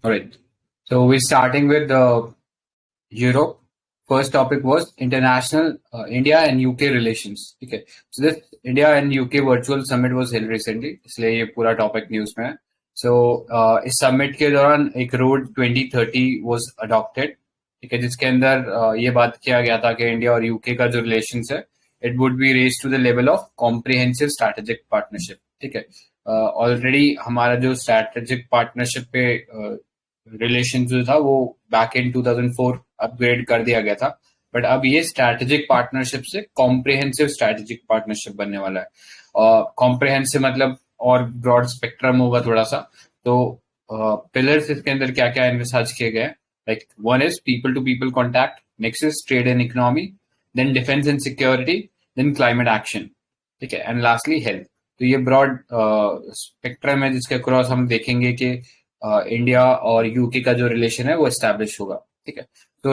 All right. So we're starting with Europe. First topic was international India and UK relations. Okay. So this India and UK virtual summit was held recently. इसलिए ये पूरा topic news में है. So इस summit के दौरान एक road 2030 was adopted. ठीक है, जिसके अंदर ये बात किया गया था कि इंडिया और यूके का जो रिलेशंस है it would be raise to the level of comprehensive strategic partnership. ठीक है, ऑलरेडी हमारा जो स्ट्रैटेजिक पार्टनरशिप पे रिलेशन जो था वो बैक इन 2004 अपग्रेड कर दिया गया था, बट अब ये स्ट्रैटेजिक पार्टनरशिप से कॉम्प्रिहेंसिव स्ट्रैटेजिक पार्टनरशिप बनने वाला है. कॉम्प्रिहेंसिव मतलब और ब्रॉड स्पेक्ट्रम होगा थोड़ा सा. तो पिलर्स इसके अंदर क्या क्या एनविसाज किए गए, like one is people to people contact, next is trade and economy, then defence and security, then climate action. ठीक है, एंड लास्टली हेल्थ. तो ये ब्रॉड स्पेक्ट्रम है जिसके अक्रॉस हम देखेंगे कि इंडिया और यूके का जो रिलेशन है वो एस्टैब्लिश होगा. ठीक है, तो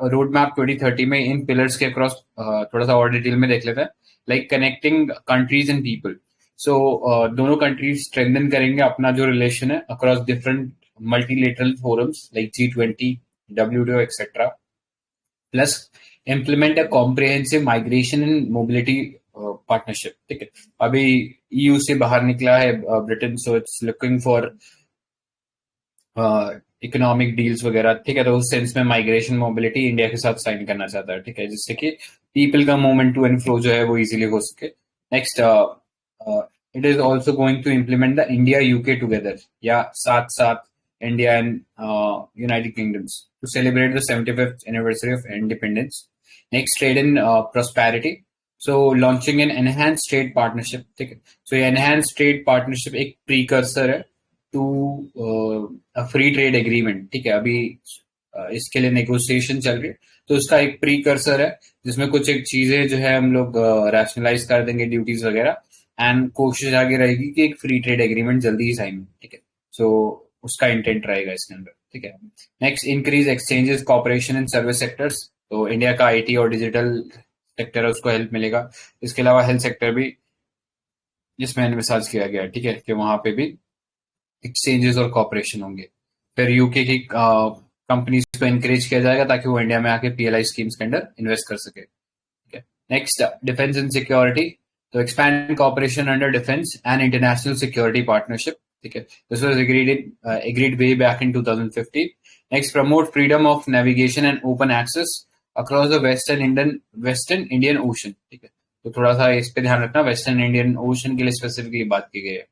रोड मैप 2030 में इन पिलर्स के अक्रॉस थोड़ा सा और डिटेल में देख लेते हैं. Like connecting countries and people. So दोनों कंट्रीज स्ट्रेंथन करेंगे अपना जो रिलेशन है across different multilateral forums like G20, WTO etcetera. Plus implement a comprehensive migration and mobility partnership. ठीक है, अभी EU से बाहर निकला है Britain, so it's looking for economic deals वगैरह. ठीक है, तो उस सेंस में माइग्रेशन मोबिलिटी इंडिया के साथ साइन करना चाहता है. ठीक है, जिससे कि पीपल का मूवमेंट टू एंड फ्लो जो है वो इजीली हो सके. Next, it is also going to implement the India UK together, या साथ साथ India and United Kingdoms to celebrate the 75th anniversary of independence. Next, trade and prosperity. So launching an enhance trade partnership. ठीक है, so ये enhance trade partnership एक precursor है to free trade agreement. ठीक है, अभी इसके लिए नेगोशिएशन चल रही है, तो उसका एक प्रीकर्सर है जिसमें कुछ एक चीजें जो है हम लोग रैशनलाइज कर देंगे, ड्यूटीज वगैरह, एंड कोशिश आगे रहेगी कि एक फ्री ट्रेड एग्रीमेंट जल्दी ही साइन हो. ठीक है, सो उसका इंटेंट रहेगा इसके अंदर. ठीक है, next, increase exchanges cooperation in service sectors. तो इंडिया का IT और डिजिटल सेक्टर है उसको हेल्प मिलेगा. इसके अलावा हेल्थ सेक्टर भी जिसमें एनविसाज किया गया है. ठीक है, कि वहां पे भी एक्सचेंजेस और कॉपरेशन होंगे. फिर यूके की कंपनीज को एनकरेज किया जाएगा ताकि वो इंडिया में आके PLI स्कीम्स के अंदर इन्वेस्ट कर सके. ठीक है, नेक्स्ट, डिफेंस एंड सिक्योरिटी. तो expand cooperation under defence and international security partnership. ठीक है, this was agreed way back in 2015. Next, promote freedom of navigation and open access across the western Indian Ocean. ठीक है, तो थोड़ा सा इस पे ध्यान रखना, वेस्टर्न इंडियन ओशन के लिए स्पेसिफिकली बात की गई है.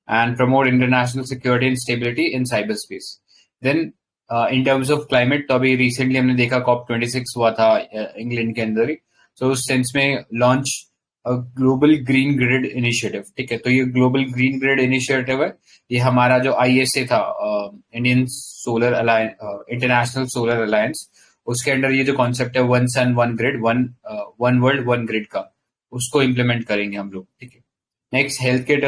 And promote international security and stability in cyberspace. Then in terms of climate, तो अभी recently हमने देखा COP26 हुआ था इंग्लैंड के अंदर ही. So उस सेंस में launch global green grid initiative. ठीक है, तो ये ग्लोबल ग्रीन ग्रिड इनिशिएटिव है, ये हमारा जो ISA था, Indian solar alliance, international solar alliance, उसके अंडर ये जो कॉन्सेप्ट है one sun one grid, one world one grid का, उसको इम्प्लीमेंट करेंगे हम लोग. ठीक है, नेक्स्ट, हेल्थ केयर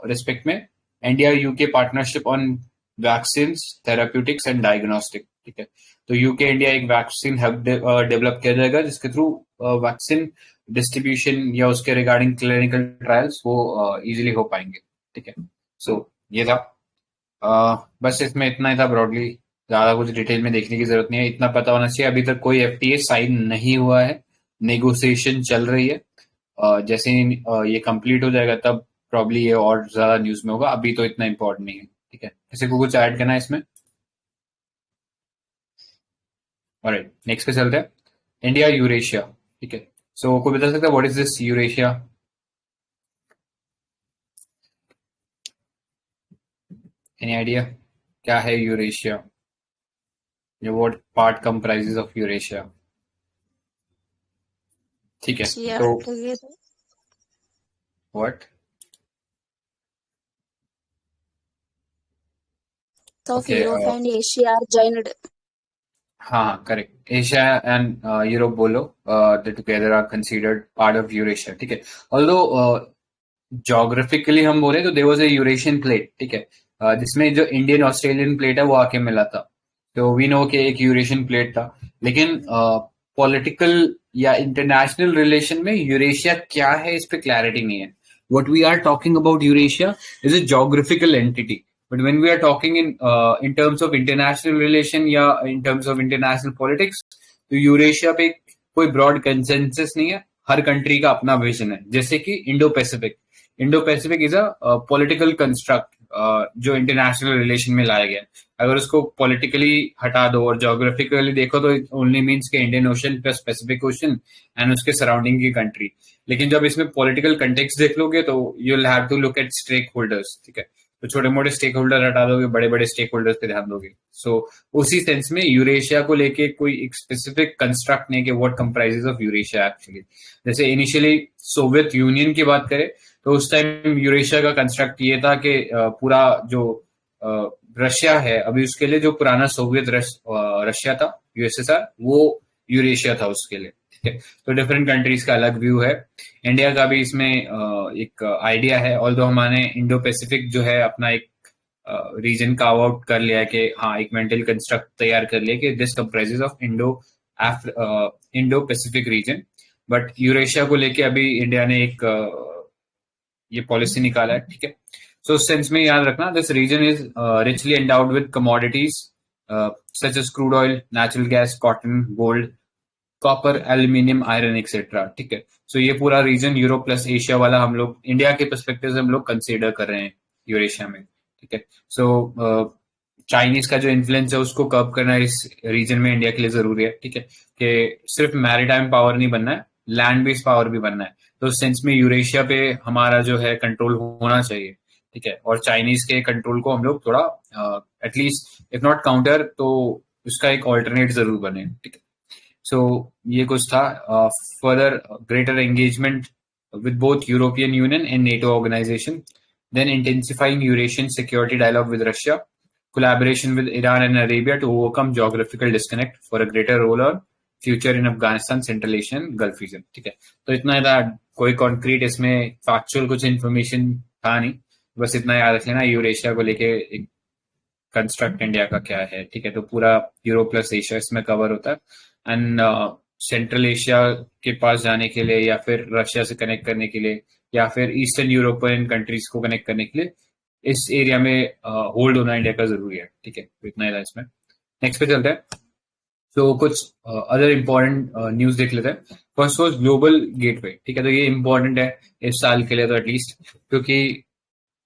रिस्पेक्ट में India UK partnership on vaccine, therapeutics and diagnostic. ठीक है, तो यूके इंडिया एक वैक्सीन हब डेवलप किया जाएगा जिसके थ्रू वैक्सीन डिस्ट्रीब्यूशन या उसके रिगार्डिंग क्लिनिकल ट्रायल्स वो इजीली हो पाएंगे. ठीक है, सो ये था, बस इसमें इतना ही था ब्रॉडली, ज्यादा कुछ डिटेल में देखने की जरूरत नहीं है. इतना पता होना चाहिए अभी तक कोई FTA साइन नहीं हुआ है, नेगोशिएशन चल रही है. जैसे ही ये कंप्लीट हो जाएगा तब प्रॉब्ली ये और ज्यादा न्यूज में होगा, अभी तो इतना इंपॉर्टेंट नहीं है. ठीक है, किसी को कुछ ऐड करना है इसमें? ऑलराइट, नेक्स्ट पे चलते हैं, इंडिया यूरेशिया. ठीक है, सो कोई बता सकता है what is this Eurasia? Any idea क्या है Eurasia? What part comprises of Eurasia? ठीक है, तो what? Of Europe and Asia are joined. हाँ, करेक्ट. एशिया एंड यूरोप बोलो, they together are considered part of Eurasia. ठीक है, ऑल्दो ज्योग्राफिकली हम बोले तो there was a Eurasian plate. ठीक है, जिसमें जो इंडियन ऑस्ट्रेलियन प्लेट है वो आके मिला था, तो वी नो कि एक यूरेशियन प्लेट था. लेकिन पॉलिटिकल या इंटरनेशनल रिलेशन में यूरेशिया क्या है इस पे क्लैरिटी नहीं है. What we are talking about Eurasia is a geographical entity. But when we are talking in terms of international relation या in terms of international politics, तो यूरेशिया पे कोई ब्रॉड कंसेंसस नहीं है, हर कंट्री का अपना विजन है। जैसे कि Indo Pacific is a political construct जो इंटरनेशनल रिलेशन में लाया गया है। अगर उसको पॉलिटिकली हटा दो और जोग्राफिकली देखो तो इट ओनली मीन्स के Indian Ocean plus Pacific Ocean and उसके सराउंडिंग की कंट्री। लेकिन जब इसमें पॉलिटिकल कंटेक्स्ट देख लोगे तो you will have to look at stakeholders, ठीक है। तो छोटे मोटे स्टेक होल्डर हटा दोगे, बड़े बड़े स्टेक होल्डर्स पे ध्यान दोगे। सो उसी सेंस में यूरेशिया को लेके कोई एक स्पेसिफिक कंस्ट्रक्ट नहीं कि what comprises of Eurasia actually. जैसे इनिशियली सोवियत यूनियन की बात करें तो उस टाइम यूरेशिया का कंस्ट्रक्ट ये था कि पूरा जो रशिया है अभी, उसके लिए जो पुराना सोवियत रशिया था, यूएसएसआर, वो यूरेशिया था उसके लिए, ठीक है। तो डिफरेंट कंट्रीज का अलग व्यू है। इंडिया का भी इसमें एक आइडिया है, ऑल्दो हमारे इंडो पैसिफिक जो है अपना एक रीजन कार्व आउट कर लिया है कि हाँ एक मेंटल कंस्ट्रक्ट तैयार कर लिया कि this comprises of Indo Pacific region. But Eurasia को लेके अभी इंडिया ने एक ये पॉलिसी निकाला है, ठीक है। सो उस सेंस में याद रखना, this region is richly endowed with commodities such as crude oil, natural gas, cotton, gold, copper, aluminium, iron etcetera, ठीक है। सो ये पूरा रीजन यूरोप प्लस एशिया वाला हम लोग इंडिया के पर्सपेक्टिव से हम लोग कंसीडर कर रहे हैं यूरेशिया में, ठीक है। सो चाइनीज का जो इन्फ्लुएंस है उसको कर्व करना इस रीजन में इंडिया के लिए जरूरी है, ठीक है। कि सिर्फ मैरीटाइम पावर नहीं बनना है, लैंड बेस्ड पावर भी बनना है। तो उस सेंस में यूरेशिया पे हमारा जो है कंट्रोल होना चाहिए, ठीक है। और चाइनीज के कंट्रोल को हम लोग थोड़ा एटलीस्ट इफ नॉट काउंटर तो उसका एक ऑल्टरनेट जरूर बने, ठीक है। सो ये कुछ था। Further greater engagement with both European Union and NATO organization, then intensifying Eurasian security dialogue with Russia, collaboration with Iran and Arabia to overcome geographical disconnect for a greater role or future in Afghanistan, Central Asian, Gulf region, ठीक है। तो इतना था, कोई concrete इसमें factual कुछ information था नहीं, बस इतना याद रख लेना यूरेशिया को लेके एक कंस्ट्रक्ट इंडिया का क्या है, ठीक है। तो पूरा यूरोप प्लस एशिया इसमें कवर होता है। एंड सेंट्रल एशिया के पास जाने के लिए या फिर रशिया से कनेक्ट करने के लिए या फिर ईस्टर्न यूरोपियन कंट्रीज को कनेक्ट करने के लिए इस एरिया में होल्ड होना इंडिया का जरूरी है, ठीक है। तो इतना ही इसमें। नेक्स्ट पे चलते हैं। तो कुछ अदर इम्पोर्टेंट न्यूज देख लेते हैं। फर्स्ट वॉज ग्लोबल गेटवे, ठीक है। तो ये इम्पोर्टेंट है इस साल के लिए तो एटलीस्ट, क्योंकि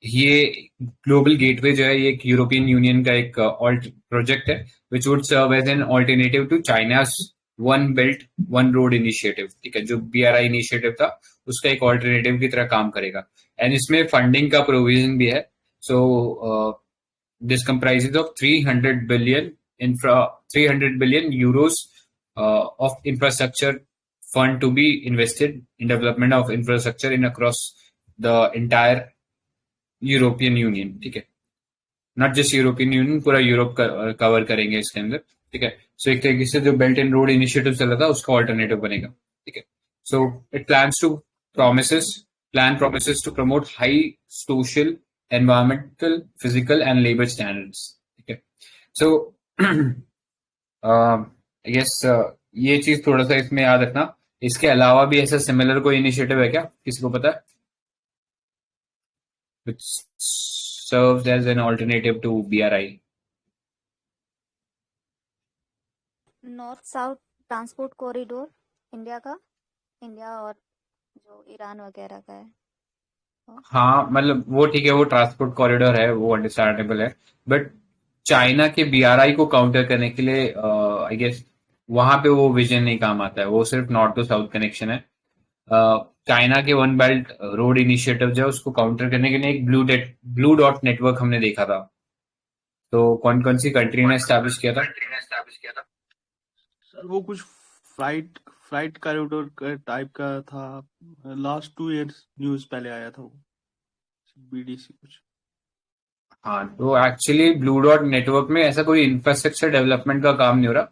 ये ग्लोबल गेटवे जो है ये एक यूरोपियन यूनियन का एक प्रोजेक्ट है which would serve as an alternative to China's One Belt One Road Initiative, ठीक है। जो BRI इनिशिएटिव था उसका एक ऑल्टरनेटिव की तरह काम करेगा। एंड इसमें फंडिंग का प्रोविजन भी है। So this comprises of 300 billion euros of infrastructure fund to be invested in development of infrastructure in across the entire European union, ठीक है। नॉट जस्ट यूरोपियन यूनियन, पूरा यूरोप कवर करेंगे इसके अंदर, ठीक है। सो एक तरीके से जो बेल्ट एंड रोड इनिशिएटिव चला था उसका ऑल्टरनेटिव बनेगा, ठीक है। So it plan promises to promote high social, environmental, physical and labour standards, ठीक है। सो आई गेस ये चीज थोड़ा सा इसमें याद रखना। इसके अलावा भी ऐसा सिमिलर कोई इनिशिएटिव है क्या, किसी को पता है? Which serves as an alternative to BRI. North south transport corridor India का, इंडिया और जो ईरान वगैरह का है। हाँ मतलब वो ठीक है, वो ट्रांसपोर्ट कॉरिडोर है, वो अंडरस्टैंडेबल है। बट चाइना के BRI को काउंटर करने के लिए आई गेस वहां पे वो विजन नहीं काम आता है, वो सिर्फ नॉर्थ टू साउथ कनेक्शन है। चाइना के वन बेल्ट रोड इनिशिएटिव जो है उसको काउंटर करने के लिए एक ब्लू डॉट नेटवर्क हमने देखा था। तो कौन कौन सी कंट्री ने एस्टैब्लिश किया था? सर वो कुछ फ्लाइट कॉरिडोर टाइप का था, लास्ट 2 इयर्स न्यूज पहले आया था वो, BDC कुछ। हाँ, तो एक्चुअली ब्लू डॉट नेटवर्क में ऐसा कोई इंफ्रास्ट्रक्चर डेवलपमेंट का काम नहीं हो रहा,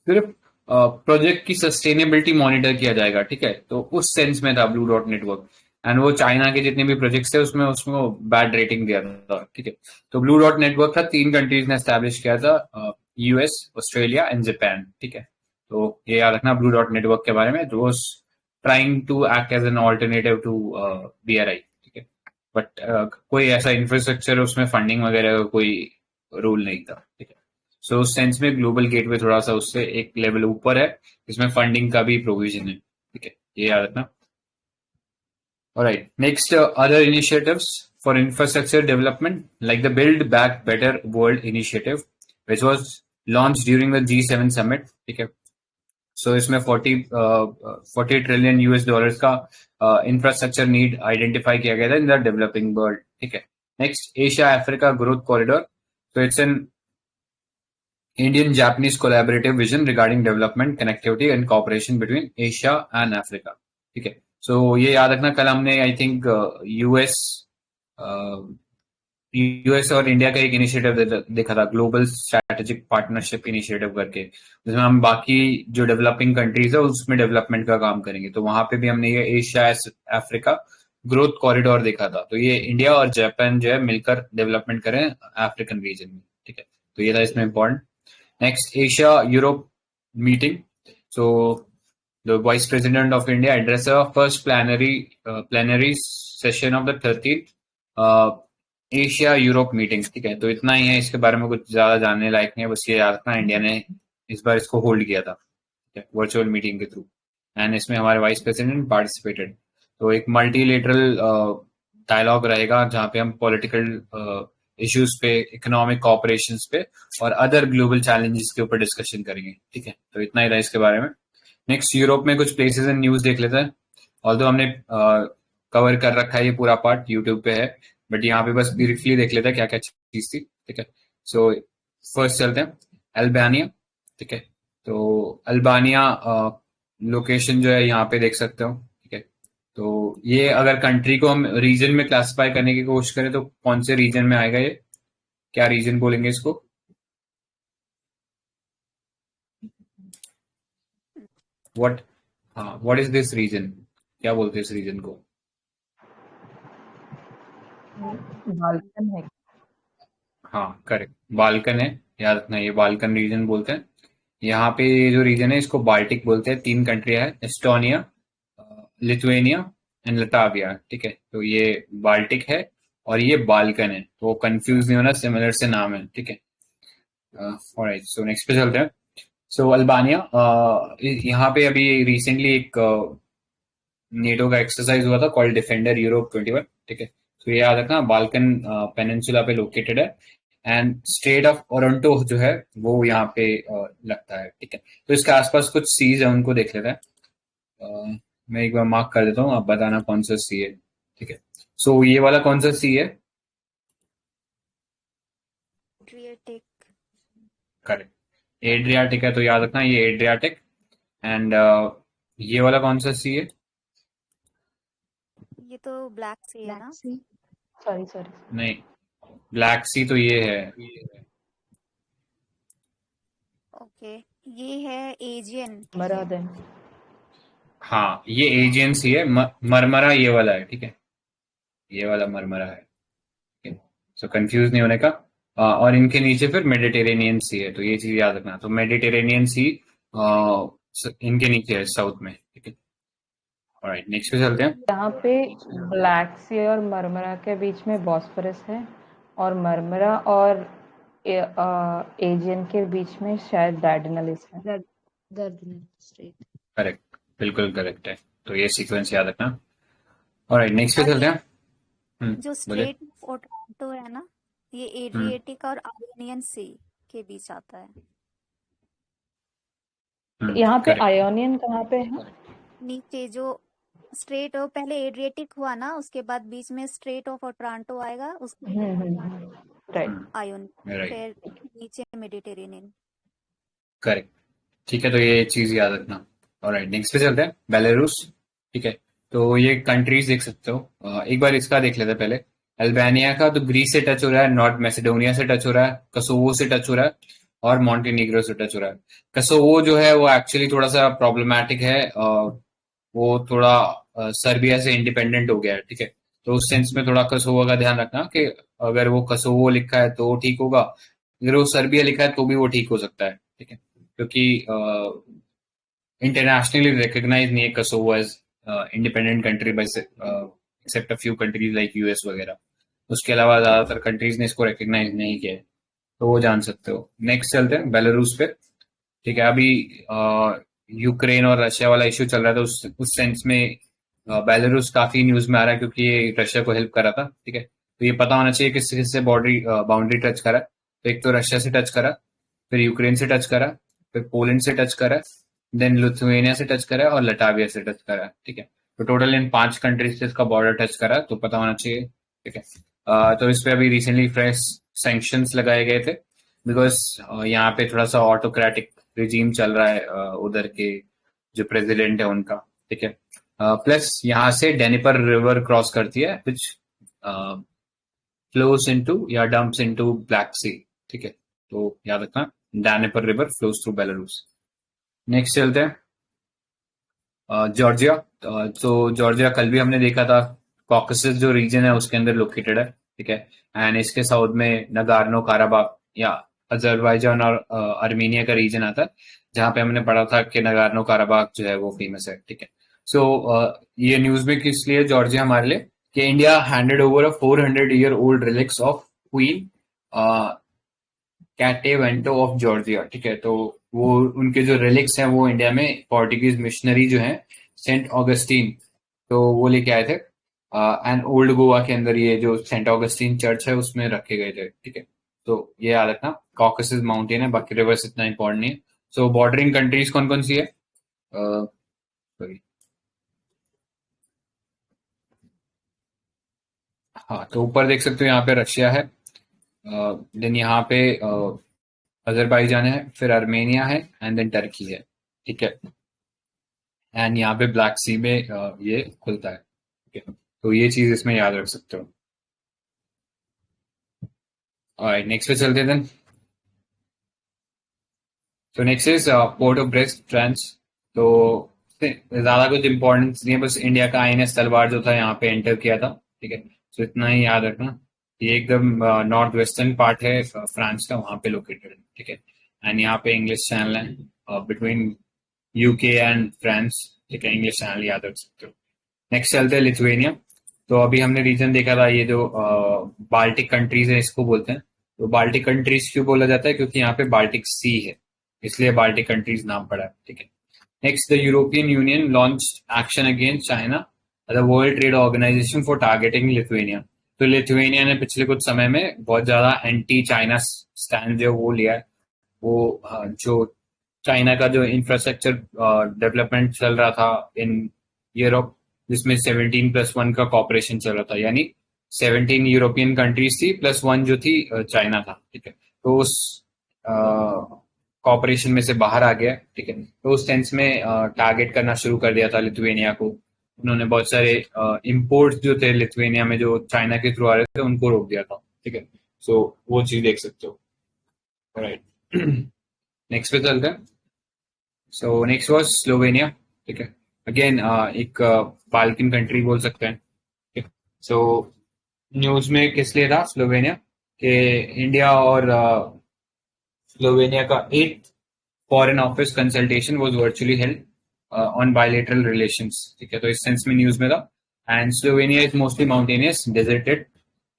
सिर्फ प्रोजेक्ट की सस्टेनेबिलिटी मॉनिटर किया जाएगा, ठीक है। तो उस सेंस में था ब्लू डॉट नेटवर्क। एंड वो चाइना के जितने भी प्रोजेक्ट्स थे उसमें बैड रेटिंग दिया था, ठीक है। तो ब्लू डॉट नेटवर्क था, 3 कंट्रीज ने एस्टैब्लिश किया था, US, ऑस्ट्रेलिया एंड जापान, ठीक है। तो ये याद रखना ब्लू डॉट नेटवर्क के बारे में, जो trying to act as an alternative to BRI, ठीक है। बट कोई ऐसा इंफ्रास्ट्रक्चर उसमें फंडिंग वगैरह का कोई रूल नहीं था, ठीक है। सो उस सेंस में ग्लोबल गेटवे थोड़ा सा उससे एक लेवल ऊपर है, इसमें फंडिंग का भी प्रोविजन है, ठीक है, ये याद रखना। Alright, next other initiatives for infrastructure development like the Build Back Better World initiative, which was launched during the G7 summit, ठीक है। सो इसमें 40 ट्रिलियन यूएस डॉलर्स का इंफ्रास्ट्रक्चर नीड आइडेंटिफाई किया गया था इन द डेवलपिंग वर्ल्ड, ठीक है। Next, Asia Africa growth corridor, तो it's an Indian Japanese collaborative vision regarding development connectivity and cooperation between Asia and Africa, ठीक है। सो ये याद रखना, कल हमने आई थिंक यूएस और इंडिया का एक इनिशिएटिव देखा था, ग्लोबल स्ट्रैटेजिक पार्टनरशिप इनिशिएटिव करके, जिसमें हम बाकी जो डेवलपिंग कंट्रीज है उसमें डेवलपमेंट का काम करेंगे। तो वहां पे भी हमने ये एशिया अफ्रीका ग्रोथ कॉरिडोर देखा था। तो ये इंडिया और जापान जो है मिलकर डेवलपमेंट करें अफ्रीकन रीजन में, ठीक है। तो ये था इसमें important. Next, Asia Europe meeting, so the Vice President of India addressed the first plenary session of the 13th Asia Europe meeting, ठीक है। तो इतना ही है, इसके बारे में कुछ ज्यादा जानने लायक नहीं है, बस ये याद रखना इंडिया ने इस बार इसको होल्ड किया था, ठीक है, वर्चुअल मीटिंग के थ्रू, एंड इसमें हमारे वाइस प्रेसिडेंट पार्टिसिपेटेड। तो एक मल्टीलेटरल डायलॉग रहेगा जहाँ पे हम पॉलिटिकल इश्यूज पे, इकोनॉमिक कोऑपरेशंस पे और अदर ग्लोबल चैलेंजेस के ऊपर डिस्कशन करेंगे, ठीक है। तो इतना ही था इसके बारे में। नेक्स्ट, यूरोप में कुछ प्लेसेस एंड न्यूज देख लेते हैं। ऑल्दो हमने कवर कर रखा है, ये पूरा पार्ट यूट्यूब पे है, बट यहाँ पे बस ब्रीफली देख लेते हैं क्या क्या चीज थी, ठीक है। सो फर्स्ट चलते हैं अल्बानिया, ठीक है। तो अल्बानिया लोकेशन जो है यहाँ पे देख सकते हो, ठीक है। तो ये अगर कंट्री को हम रीजन में क्लासिफाई करने की कोशिश करें तो कौन से रीजन में आएगा, ये क्या रीजन बोलेंगे इसको? व्हाट इज दिस रीजन, क्या बोलते हैं इस रीजन को? बाल्कन है। हाँ करेक्ट, बाल्कन है, याद रखना, ये बाल्कन रीजन बोलते हैं। यहाँ पे ये जो रीजन है इसको बाल्टिक बोलते हैं। 3 कंट्री है, एस्टोनिया, लिथुएनिया एंड लताविया, ठीक है। तो ये बाल्टिक है और ये बाल्कन है, तो कंफ्यूज नहीं होना, सिमिलर से नाम है, ठीक है। ऑलराइट, सो नेक्स्ट पे चलते हैं। सो अल्बानिया, यहाँ पे अभी रिसेंटली एक नेटो का एक्सरसाइज हुआ था कॉल्ड डिफेंडर यूरोप 21, ठीक है। तो ये याद रखना, बाल्कन पेनिनसुला पे लोकेटेड है एंड स्ट्रेट ऑफ ओरंटो जो है वो यहाँ पे लगता है, ठीक है। तो इसके आसपास कुछ सीज है, उनको देख लेते हैं। मैं एक बार मार्क कर देता हूँ, आप बताना कौन सा सी है, ठीक है। सो ये वाला कौन सा सी है? एड्रियाटिक। करेक्ट, एड्रियाटिक है, तो याद रखना ये एड्रियाटिक। एंड ये वाला कौन सा सी है? ये तो ब्लैक सी है ना? सॉरी नहीं, ब्लैक सी तो ये है। ओके, ये है एजियन। मरादन। हाँ, ये एजियन सी है, मरमरा ये वाला है, ठीक है, ये वाला मरमरा है, ठीक है। सो कंफ्यूज नहीं होने का। और इनके नीचे फिर मेडिटेरेनियन सी है, तो ये चीज याद रखना। तो मेडिटेरेनियन सी इनके नीचे है साउथ में, ठीक है। ऑलराइट, नेक्स्ट पे चलते हैं। यहाँ पे ब्लैक सी और मरमरा के बीच में बॉस्फोरस है और मरमरा और एजियन के बीच में शायद डार्डेनलिस है। करेक्ट, बिल्कुल करेक्ट है, तो ये सीक्वेंस याद रखना। ऑलराइट, नेक्स्ट पे चलते हैं। जो स्ट्रेट ऑफ ओट्रांटो है ना, ये एड्रियाटिक और आयोनियन सी के बीच आता है। यहाँ पे आयोनियन कहाँ पे है? नीचे जो स्ट्रेट ऑफ, पहले एड्रियाटिक हुआ ना, उसके बाद बीच में स्ट्रेट ऑफ ओट्रांटो आएगा, उसके राइट, आयोन, फिर नीचे मेडिटेरेनियन। करेक्ट, ठीक है, तो ये चीज याद रखना। ऑलराइट, नेक्स्ट पे चलते हैं, बेलारूस, ठीक है। तो ये कंट्रीज देख सकते हो, एक बार इसका देख लेते हैं पहले। अल्बानिया का तो ग्रीस से टच हो रहा है, नॉर्थ मैसेडोनिया से टच हो रहा है, कसोवो से टच हो रहा है और मॉन्टेनीग्रो से टच हो रहा है। कसोवो जो है वो एक्चुअली थोड़ा सा प्रॉब्लमैटिक है, वो थोड़ा सर्बिया से इंडिपेंडेंट हो गया है, ठीक है। तो उस सेंस में थोड़ा कसोवो का ध्यान रखना कि अगर वो कसोवो लिखा है तो ठीक होगा, अगर वो सर्बिया लिखा है तो भी वो ठीक हो सकता है, ठीक है, क्योंकि इंटरनेशनली रिकॉग्नाइज नहीं है Kosovo as independent country by except a few countries like US वगैरह। उसके अलावा ज्यादातर कंट्रीज ने इसको रिकग्नाइज नहीं किया है, तो वो जान सकते हो। नेक्स्ट चलते हैं बेलारूस पे। ठीक है, अभी यूक्रेन और रशिया वाला इश्यू चल रहा था, उस सेंस में बेलारूस काफी न्यूज में आ रहा है क्योंकि ये रशिया को हेल्प करा था। ठीक है, तो ये पता होना चाहिए किस किस से बाउंड्री टच करा। तो एक तो रशिया से टच करा, फिर यूक्रेन से टच करा, फिर पोलैंड से टच करा, देन लिथुआनिया से टच करा और लटाविया से टच करा। ठीक है, तो टोटल इन 5 कंट्रीज से इसका बॉर्डर टच करा, तो पता होना चाहिए। ठीक है, तो इस पे अभी रिसेंटली फ्रेश सैंक्शंस लगाए गए थे बिकॉज यहाँ पे थोड़ा सा ऑटोक्रेटिक रिजीम चल रहा है उधर के जो प्रेसिडेंट है उनका। ठीक है, प्लस यहाँ से डेनिपर रिवर क्रॉस करती है विच फ्लोस इनटू या डंप्स इनटू ब्लैक सी। ठीक है, तो याद रखना Dnieper river flows through Belarus. Next चलते हैं जॉर्जिया। तो जॉर्जिया कल भी हमने देखा था, कॉकेसस जो रीजन है उसके अंदर लोकेटेड है। ठीक है, एंड इसके साउथ में नगार्नो काराबाग या अजरबैजान और आर्मेनिया का रीजन आता है, जहां पे हमने पढ़ा था कि नगार्नो काराबाग जो है वो फेमस है। ठीक है, सो ये न्यूज में किस लिए जॉर्जिया हमारे लिए कि India handed over a 400 year old relics of queen Ketevan of Georgia. ठीक है, तो वो उनके जो रिलिक्स हैं वो इंडिया में पोर्टुगीज मिशनरी जो हैं सेंट ऑगस्टीन, तो वो लेके आए थे एंड ओल्ड गोवा के अंदर ये जो सेंट ऑगस्टीन चर्च है उसमें रखे गए थे। ठीक है, तो ये याद रखना, कॉकेसस माउंटेन है, बाकी रिवर्स इतना इंपॉर्टेंट नहीं है। सो बॉर्डरिंग कंट्रीज कौन कौन सी है? सॉरी, हाँ, तो ऊपर देख सकते हो यहाँ पे रशिया है, देन यहाँ पे अजरबैजान है, फिर आर्मेनिया है एंड देन टर्की है। ठीक है, एंड यहाँ पे ब्लैक सी में ये खुलता है। ठीक है, तो ये चीज इसमें याद रख सकते हो। ऑलराइट, नेक्स्ट पे चलते हैं देन। तो next is port of breast, France. तो ज्यादा कुछ इंपॉर्टेंस नहीं है, बस इंडिया का आईएनएस तलवार जो था यहाँ पे एंटर किया था। ठीक है, तो इतना ही याद रखना। ये एकदम नॉर्थ वेस्टर्न पार्ट है फ्रांस का, वहां पे लोकेटेड है। ठीक है, एंड यहाँ पे इंग्लिश चैनल है बिटवीन यूके एंड फ्रांस। ठीक है, इंग्लिश चैनल याद रख सकते हो। नेक्स्ट चलते हैं लिथुएनिया। तो अभी हमने रीजन देखा था, ये जो बाल्टिक कंट्रीज है इसको बोलते हैं। तो बाल्टिक कंट्रीज क्यों बोला जाता है? क्योंकि यहाँ पे बाल्टिक सी है, इसलिए बाल्टिक कंट्रीज नाम पड़ा है। ठीक है, next, the European Union launch action against China the World Trade Organization for targeting Lithuania. तो लिथुएनिया ने पिछले कुछ समय में बहुत ज्यादा एंटी चाइना स्टैंड जो वो लिया है। वो जो चाइना का जो इंफ्रास्ट्रक्चर डेवलपमेंट चल रहा था इन यूरोप, जिसमें 17+1 का कॉपरेशन चल रहा था, यानी 17 यूरोपियन कंट्रीज थी प्लस 1 जो थी चाइना था। ठीक है, तो उस कॉपरेशन में से बाहर आ गया। ठीक है, तो उस सेंस में टारगेट करना शुरू कर दिया था लिथुएनिया को। उन्होंने बहुत सारे इंपोर्ट्स जो थे लिथुएनिया में जो चाइना के थ्रू आ रहे थे उनको रोक दिया था। ठीक है, सो वो चीज देख सकते हो। राइट, नेक्स्ट पे चलते हैं। So next was Slovenia. ठीक है, अगेन एक बाल्कन कंट्री बोल सकते हैं। ठीक है, सो न्यूज में किस लिए था स्लोवेनिया कि इंडिया और स्लोवेनिया का 8th foreign office consultation was virtually held on bilateral relations. ठीक है, तो इस सेंस में न्यूज में था। And Slovenia is mostly mountainous, deserted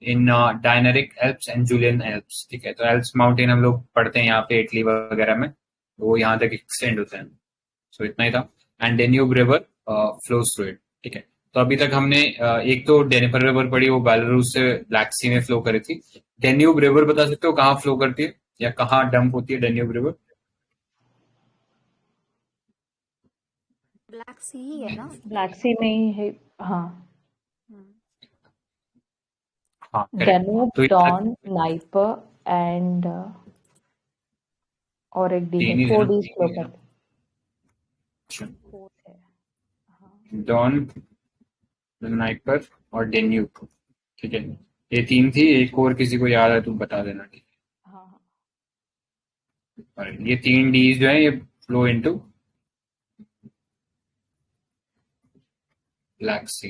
in Dinaric Alps and Julian Alps. ठीक है, तो एल्प्स माउंटेन हम लोग पढ़ते हैं यहाँ पे इटली वगैरह में, तो वो यहाँ तक एक्सटेंड होते हैं। सो इतना ही था। And Danube river flows through it. ठीक है, तो अभी तक हमने एक तो डेनिपर रिवर पढ़ी, वो बेलारूस से ब्लैक सी में फ्लो करी थी। डेन्यूब रिवर बता सकते हो कहाँ फ्लो करती है या कहाँ डंप होती है डेन्यूब रिवर? ब्लैक सी ही है ना? ब्लैक सी में ही है, हाँ। हम्म, हाँ, करेक्ट। डेन्यूब, तो डॉन, नाइपर एंड और एक डी है, 4 डी फ्लो करते हैं। फोर्थ है, हाँ। डॉन, नाइपर और डेन्यूब। ठीक है, ये 3 थी, एक और किसी को याद है तो बता देना। ठीक हाँ हाँ, है, और ये 3 डीज जो है ये फ्लो इनटू ब्लैक सी।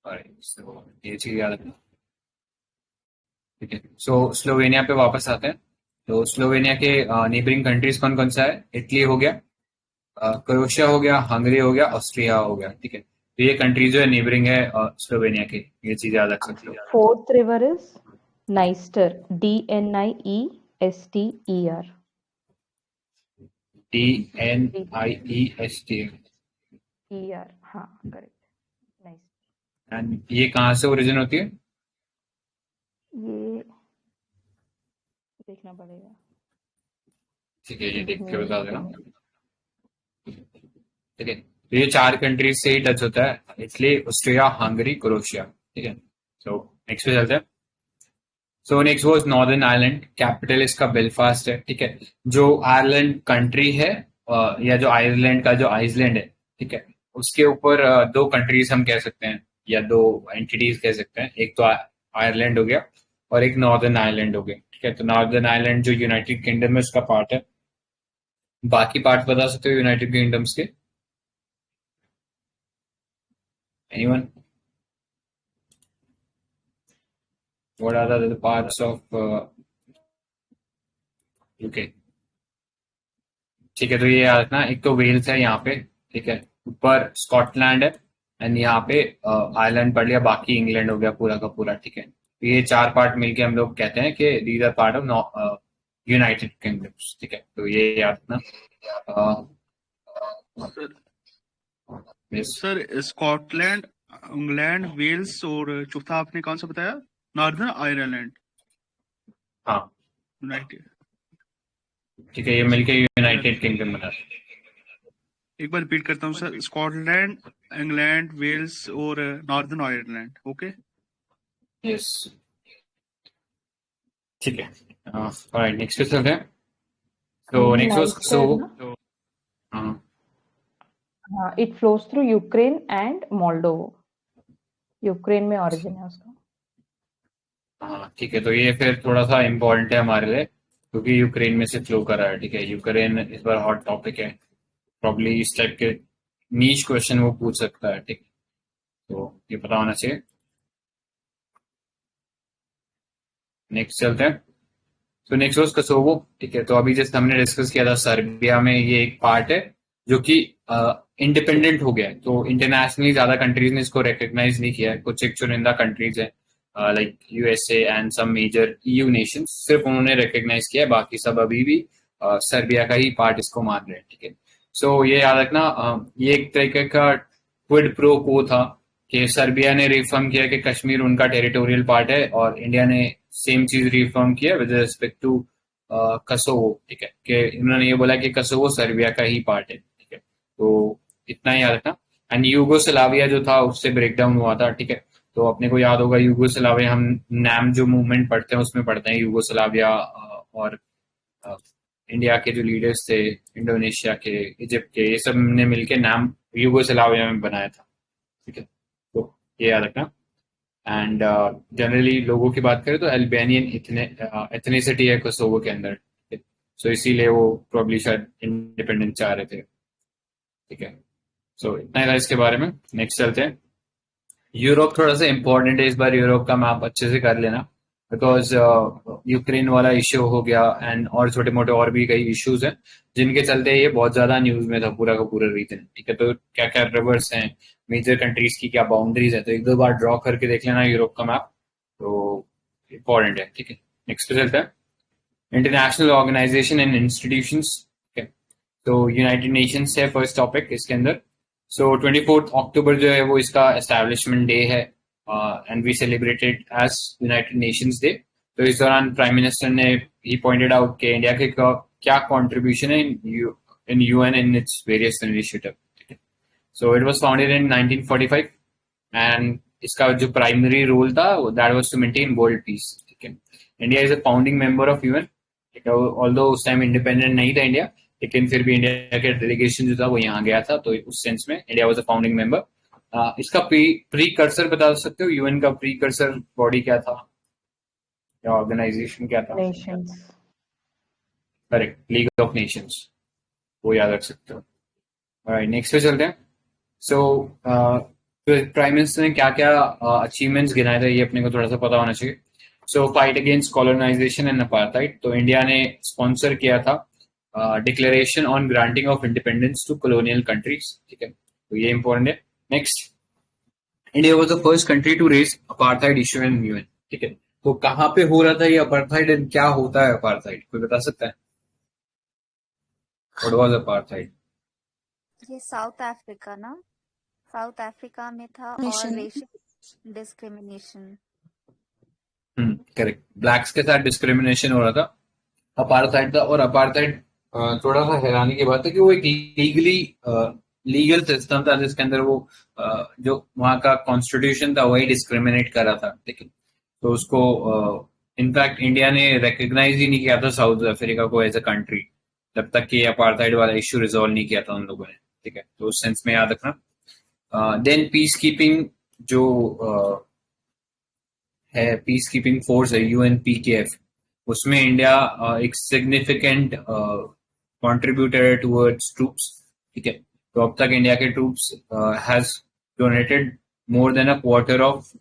और ये चीज याद रखना। ठीक है, सो स्लोवेनिया पे वापस आते हैं। तो स्लोवेनिया के नेबरिंग कंट्रीज कौन कौन सा है? इटली हो गया, क्रोएशिया हो गया, हंगरी हो गया, ऑस्ट्रिया हो गया, ठीक है। तो ये कंट्री जो है नेबरिंग है स्लोवेनिया के, ये चीज याद रख सकते हो। Fourth river is Dniester, Dniester. DNIEST। हाँ करेक्ट, नाइस। एंड ये कहाँ से ओरिजिन होती है? ये देखना पड़ेगा। ठीक है, ये देख के बता देना। ठीक है, तो ये 4 कंट्रीज से ही टच होता है, इटली, ऑस्ट्रिया, हंगरी, क्रोएशिया, ठीक है। सो नेक्स्ट पे चलते हैं। So next was northern Ireland, capital इसका बेलफास्ट है, ठीक है। जो आयरलैंड कंट्री है या जो आयरलैंड का जो आइसलैंड है, ठीक है, उसके ऊपर 2 कंट्रीज हम कह सकते हैं या 2 एंटिटीज कह सकते हैं। एक तो आयरलैंड हो गया और एक नॉर्दर्न आयरलैंड हो गया, ठीक है। तो नॉर्दर्न आयरलैंड जो यूनाइटेड किंगडम है उसका पार्ट है। बाकी पार्ट बता सकते हो यूनाइटेड किंगडम्स के? Anyone? What are the parts of UK? ठीक है, तो ये याद रखना, एक तो वेल्स है यहाँ पे, ठीक है, ऊपर स्कॉटलैंड है, एंड यहाँ पे आयरलैंड पड़ लिया, बाकी इंग्लैंड हो गया पूरा का पूरा, ठीक है। तो ये 4 पार्ट मिलके हम लोग कहते हैं कि these are part of United Kingdoms, ठीक है। तो ये याद रखना। सर स्कॉटलैंड, इंग्लैंड, वेल्स और चौथा आपने कौन सा बताया? Northern Ireland. हाँ यूनाइटेड, ठीक है, ये मिलके यूनाइटेड किंगडम बना। एक बार रिपीट करता हूँ सर, स्कॉटलैंड, इंग्लैंड, वेल्स और नॉर्दर्न आयरलैंड। ओके, यस, ठीक है। ऑलराइट, नेक्स्ट पे चलते हैं। तो नेक्स्ट वाज कोसोवो। हाँ, it flows through Ukraine and Moldova. Ukraine में ओरिजिन है उसका। हाँ ठीक है, तो ये फिर थोड़ा सा इम्पोर्टेंट है हमारे लिए क्योंकि यूक्रेन में से फ्लो कर रहा है, ठीक है। यूक्रेन इस बार हॉट टॉपिक है, प्रॉब्ली इस टाइप के नीच क्वेश्चन वो पूछ सकता है, ठीक, तो ये पता होना चाहिए। नेक्स्ट चलते हैं। तो नेक्स्ट वाज कोसोवो, ठीक है। तो अभी जैसे हमने डिस्कस किया था, सर्बिया में ये एक पार्ट है जो कि इंडिपेंडेंट हो गया है, तो इंटरनेशनली ज्यादा कंट्रीज ने इसको रिकॉग्नाइज नहीं किया है। कुछ एक चुनिंदा कंट्रीज है like USA and some major EU nations, सिर्फ उन्होंने रिकॉग्नाइज किया है, बाकी सब अभी भी सर्बिया का ही पार्ट इसको मान रहे हैं, ठीक है। सो ये याद रखना, ये एक तरीके का क्विड प्रो को था कि सर्बिया ने रिफर्म किया कि कश्मीर उनका टेरिटोरियल पार्ट है और इंडिया ने सेम चीज रिफर्म किया विद रिस्पेक्ट टू कोसोवो, ठीक है, कि इन्होंने ये बोला कि कोसोवो सर्बिया का ही पार्ट है, ठीक है। तो इतना ही याद रखना। एंड यूगोस्लाविया जो था उससे ब्रेक डाउन हुआ था, ठीक है। तो अपने को याद होगा यूगोस्लाविया, हम नाम जो मूवमेंट पढ़ते हैं उसमें पढ़ते हैं यूगोस्लाविया, और इंडिया के जो लीडर्स थे, इंडोनेशिया के, इजिप्ट के, ये सब ने मिलके नाम यूगोस्लाविया में बनाया था, ठीक है। तो ये याद रखना। एंड जनरली लोगों की बात करें तो अल्बेनियन एथनिसिटी है कोसोवो के अंदर, सो इसीलिए वो प्रॉब्ली शायद इंडिपेंडेंस चाह रहे थे, ठीक है। सो इतना ही था इसके बारे में। नेक्स्ट चलते हैं। यूरोप थोड़ा सा इंपॉर्टेंट है इस बार, यूरोप का मैप अच्छे से कर लेना बिकॉज यूक्रेन वाला इश्यू हो गया एंड और छोटे मोटे और भी कई इश्यूज हैं जिनके चलते ये बहुत ज्यादा न्यूज में था पूरा का पूरा रीजन, ठीक है। तो क्या क्या रिवर्स हैं, मेजर कंट्रीज की क्या बाउंड्रीज है, तो एक दो बार ड्रॉ करके देख लेना यूरोप का मैप, तो इंपॉर्टेंट है, ठीक है। नेक्स्ट पे चलता है। इंटरनेशनल ऑर्गेनाइजेशन एंड इंस्टीट्यूशंस, ठीक है। तो यूनाइटेड नेशंस है फर्स्ट टॉपिक इसके अंदर। सो 24 अक्टूबर जो है वो इसका एस्टैब्लिशमेंट डे है and we celebrated as United Nations day. तो इस दौरान प्राइम मिनिस्टर ने ही पॉइंटेड आउट कि इंडिया के क्या कंट्रीब्यूशन है in UN in its various initiative, ठीक है। So it was founded in 1945 and इसका जो प्राइमरी रोल था that was to maintain world peace, ठीक है। India is a founding member of UN, ठीक है। ऑल्दो उस टाइम इंडिपेंडेंट नहीं था इंडिया, लेकिन फिर भी इंडिया का डेलीगेशन जो था वो यहाँ गया था, तो उस सेंस में India was a founding member. इसका प्री कर्सर बता सकते हो, यूएन का प्री कर्सर बॉडी क्या था या ऑर्गेनाइजेशन क्या था? Nations, correct, league of Nations, वो याद रख सकते हो। ऑलराइट, नेक्स्ट पे चलते हैं। सो प्राइम मिनिस्टर ने क्या क्या अचीवमेंट्स गिनाए थे ये अपने को थोड़ा सा पता होना चाहिए। So fight against colonization and apartheid, तो इंडिया ने स्पॉन्सर किया था declaration on granting of independence to colonial countries, ठीक है, तो ये इंपॉर्टेंट है. Next, India was the first country to raise apartheid issue in UN, ठीक है, तो कहाँ पे हो रहा था ये अपार्थाइड एंड क्या होता है अपार्थाइड, कोई बता सकता है? What was apartheid? ये साउथ अफ्रीका ना, साउथ अफ्रीका में था, और Nation. Racial discrimination. Correct, blacks के साथ डिस्क्रिमिनेशन हो रहा था, अपार्थाइड था. और अपार्थाइड थोड़ा सा हैरानी की बात है कि वो एक लीगल सिस्टम था जिसके अंदर वो जो वहाँ का कॉन्स्टिट्यूशन था वही डिस्क्रिमिनेट कर रहा था, ठीक है, तो उसको इनफैक्ट इंडिया ने रिकग्नाइज ही नहीं किया था साउथ अफ्रीका को एज अ कंट्री जब तक कि अपार्थाइड वाला इश्यू रिजोल्व नहीं किया था उन लोगों ने, ठीक है, तो उस सेंस में याद रखना. देन पीस कीपिंग जो है, पीस कीपिंग फोर्स है यूएनपीकेएफ, उसमें इंडिया एक सिग्निफिकेंट कंट्रीब्यूटर है टुवर्ड्स ट्रूप्स, ठीक है, तो अब तक इंडिया के troops has donated more than a quarter of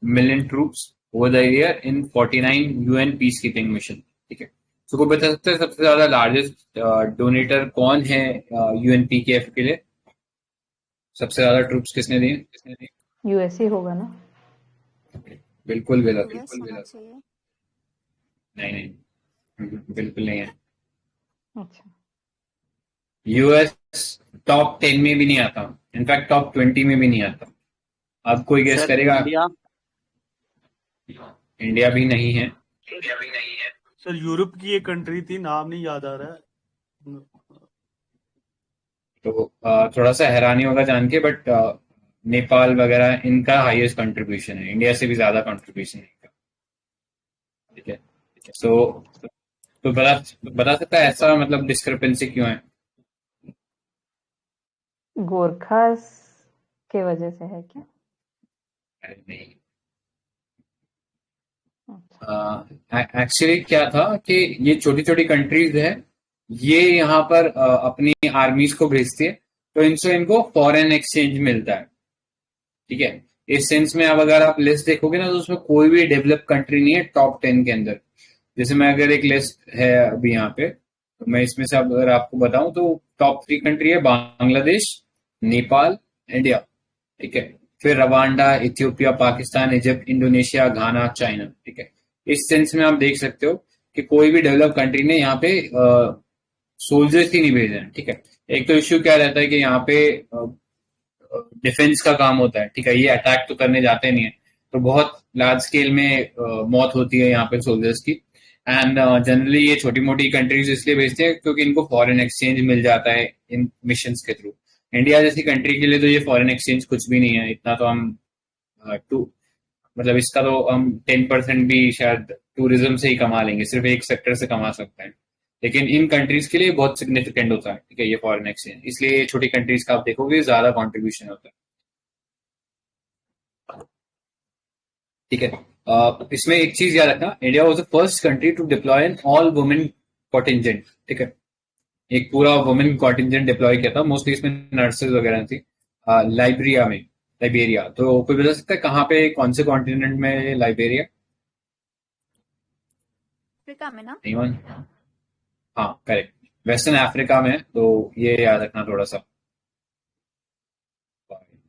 million troops over the year in 49 UN peace keeping mission, ठीक है. तो कोई बता सकता है सबसे ज्यादा लार्जेस्ट डोनेटर कौन है यूएनपीकेएफ के लिए? सबसे ज्यादा ट्रूप्स किसने दिए? यूएसए होगा ना? बिल्कुल गलत, यूएस बिल्कुल होना गलत. चाहिए. नहीं, बिल्कुल नहीं है. अच्छा, यूएस टॉप 10 में भी नहीं आता, इनफैक्ट टॉप 20 में भी नहीं आता. अब कोई गेस सर करेगा? इंडिया. इंडिया भी नहीं है. सर यूरोप की एक कंट्री थी, नाम नहीं याद आ रहा है. तो थोड़ा सा हैरानी होगा जान के, बट नेपाल वगैरह इनका हाईएस्ट कंट्रीब्यूशन है, इंडिया से भी ज्यादा कंट्रीब्यूशन है इनका, ठीक है. तो बता सकता है ऐसा मतलब डिस्क्रिपेंसी क्यों है? गोरखास के वजह से है क्या? अरे नहीं, अच्छा, एक्चुअली क्या था कि ये छोटी छोटी कंट्रीज है, ये यहाँ पर अपनी आर्मीज को भेजती है, तो इनसे इनको फॉरेन एक्सचेंज मिलता है, ठीक है. इस सेंस में अब अगर आप लिस्ट देखोगे ना तो उसमें कोई भी डेवलप कंट्री नहीं है टॉप 10 के अंदर. जैसे मैं अगर एक लिस्ट है अभी यहाँ पे, तो मैं इसमें से अगर आपको बताऊं तो टॉप 3 कंट्री है बांग्लादेश, नेपाल, इंडिया, ठीक है, फिर Rwanda, Ethiopia, Pakistan, Egypt, Indonesia, Ghana, China, ठीक है. इस सेंस में आप देख सकते हो कि कोई भी डेवलप कंट्री ने यहाँ पे सोल्जर्स ही नहीं भेजे हैं, ठीक है. एक तो इश्यू क्या रहता है कि यहाँ पे डिफेंस का काम होता है, ठीक है, ये अटैक तो करने जाते नहीं है, तो बहुत लार्ज स्केल में मौत होती है यहाँ पे सोल्जर्स की. एंड जनरली ये छोटी मोटी कंट्रीज इसलिए भेजते हैं क्योंकि इनको फॉरेन एक्सचेंज मिल जाता है इन मिशंस के थ्रू. इंडिया जैसी कंट्री के लिए तो ये फॉरेन एक्सचेंज कुछ भी नहीं है, इतना तो हम मतलब इसका तो हम 10% भी शायद टूरिज्म से ही कमा लेंगे, सिर्फ एक सेक्टर से कमा सकते हैं, लेकिन इन कंट्रीज के लिए बहुत सिग्निफिकेंट होता है, ठीक है, ये फॉरेन एक्सचेंज. इसलिए छोटी कंट्रीज का आप देखोगे ज्यादा कॉन्ट्रीब्यूशन होता है, ठीक है. इसमें एक चीज याद रखना, India was the first country to deploy an all women contingent, ठीक है, एक पूरा वुमेन कॉन्टिंजेंट डिप्लॉय किया था, मोस्टली इसमें नर्सेज वगैरह थी, लाइबेरिया. तो कोई बता सकता है कहाँ पे, कौन से कॉन्टिनेंट में है लाइबेरिया? अफ्रीका में ना? anyone? हाँ, करेक्ट, वेस्टर्न अफ्रीका में, तो ये याद रखना थोड़ा सा.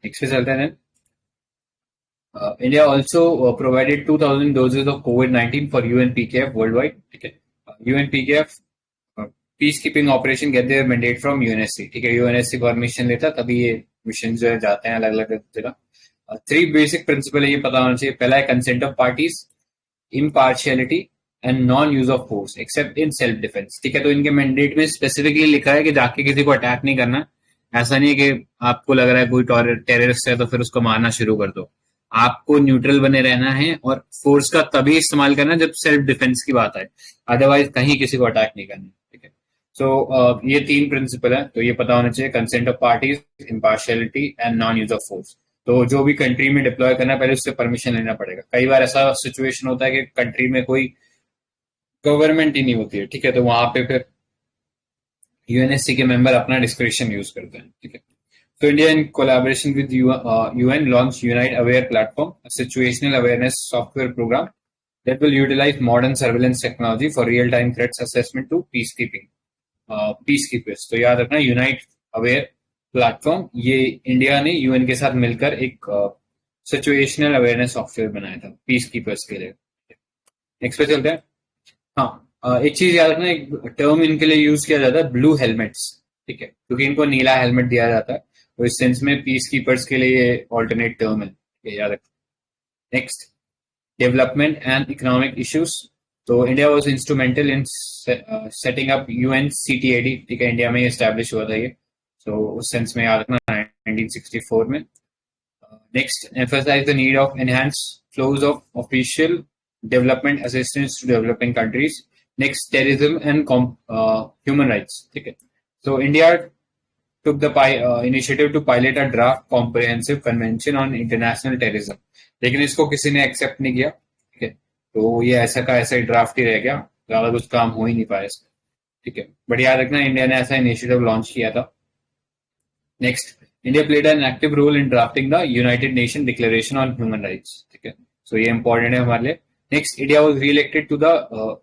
नेक्स्ट पे चलते हैं. India also provided 2,000 doses of COVID-19 for UNPKF worldwide, ठीक है. UNPKF peacekeeping operation get their mandate from UNSC, ठीक है, UNSC परमिशन लेता तभी ये मिशन जो है जाते हैं अलग अलग जगह. 3 बेसिक प्रिंसिपल है, ये पता होना चाहिए. पहला है consent of parties, impartiality and non use of force accept in self defence, ठीक है. तो इनके मैंडेट में स्पेसिफिकली लिखा है कि जाके किसी को अटैक नहीं करना. ऐसा नहीं है कि आपको लग रहा है कोई टेररिस्ट है तो फिर उसको मारना शुरू कर दो. आपको न्यूट्रल बने रहना है और फोर्स का तभी इस्तेमाल करना जब सेल्फ डिफेंस की बात आए, अदरवाइज कहीं किसी को अटैक नहीं करना, ठीक है. सो ये 3 प्रिंसिपल है, तो ये पता होना चाहिए, consent of parties, impartiality and non use of force. तो जो भी कंट्री में डिप्लॉय करना है पहले उससे परमिशन लेना पड़ेगा. कई बार ऐसा सिचुएशन होता है कि कंट्री में कोई गवर्नमेंट ही नहीं होती है, ठीक है, तो वहां पे फिर यूएनएससी के मेंबर अपना डिस्क्रिप्शन यूज करते हैं, ठीक है. So India, in collaboration with UN, launched Unite Aware platform, a situational awareness software program that will utilize modern surveillance technology for real-time threats assessment to peacekeeping. Peace keepers. तो याद रखना unite aware platform, ये India ने UN के साथ मिलकर एक situational awareness software बनाया था पीस कीपर्स के लिए। नेक्स्ट पे चलते हैं। हाँ, एक चीज याद रखना, एक टर्म इनके लिए यूज किया जाता है ब्लू हेलमेट्स, ठीक है, क्योंकि इनको नीला हेलमेट दिया जाता है, तो इस सेंस में पीस कीपर्स के लिए ये ऑल्टरनेट टर्म है, ये याद रखना। Next, development and economic issues. तो India was instrumental in setting up UN CTAD, ठीक है, इंडिया में एस्टैब्लिश हुआ था ये, तो उस सेंस में याद रखना 1964 में। Next, emphasize the need of enhanced flows of official development assistance to developing countries. Next, terrorism and human rights. Okay. So India took the initiative to pilot a draft comprehensive convention on international terrorism. लेकिन इसको किसी ने accept नहीं किया, ठीक है, तो ये ऐसा का ऐसा ही ड्राफ्ट ही रह गया, ज्यादा कुछ काम हो ही नहीं पाया इसमें, ठीक है। बट याद रखना इंडिया ने ऐसा इनिशिएटिव लॉन्च किया था। Next, India played an active role in drafting the United Nations Declaration on Human Rights. ठीक है, so ये important है हमारे लिए। Next, India was re-elected to the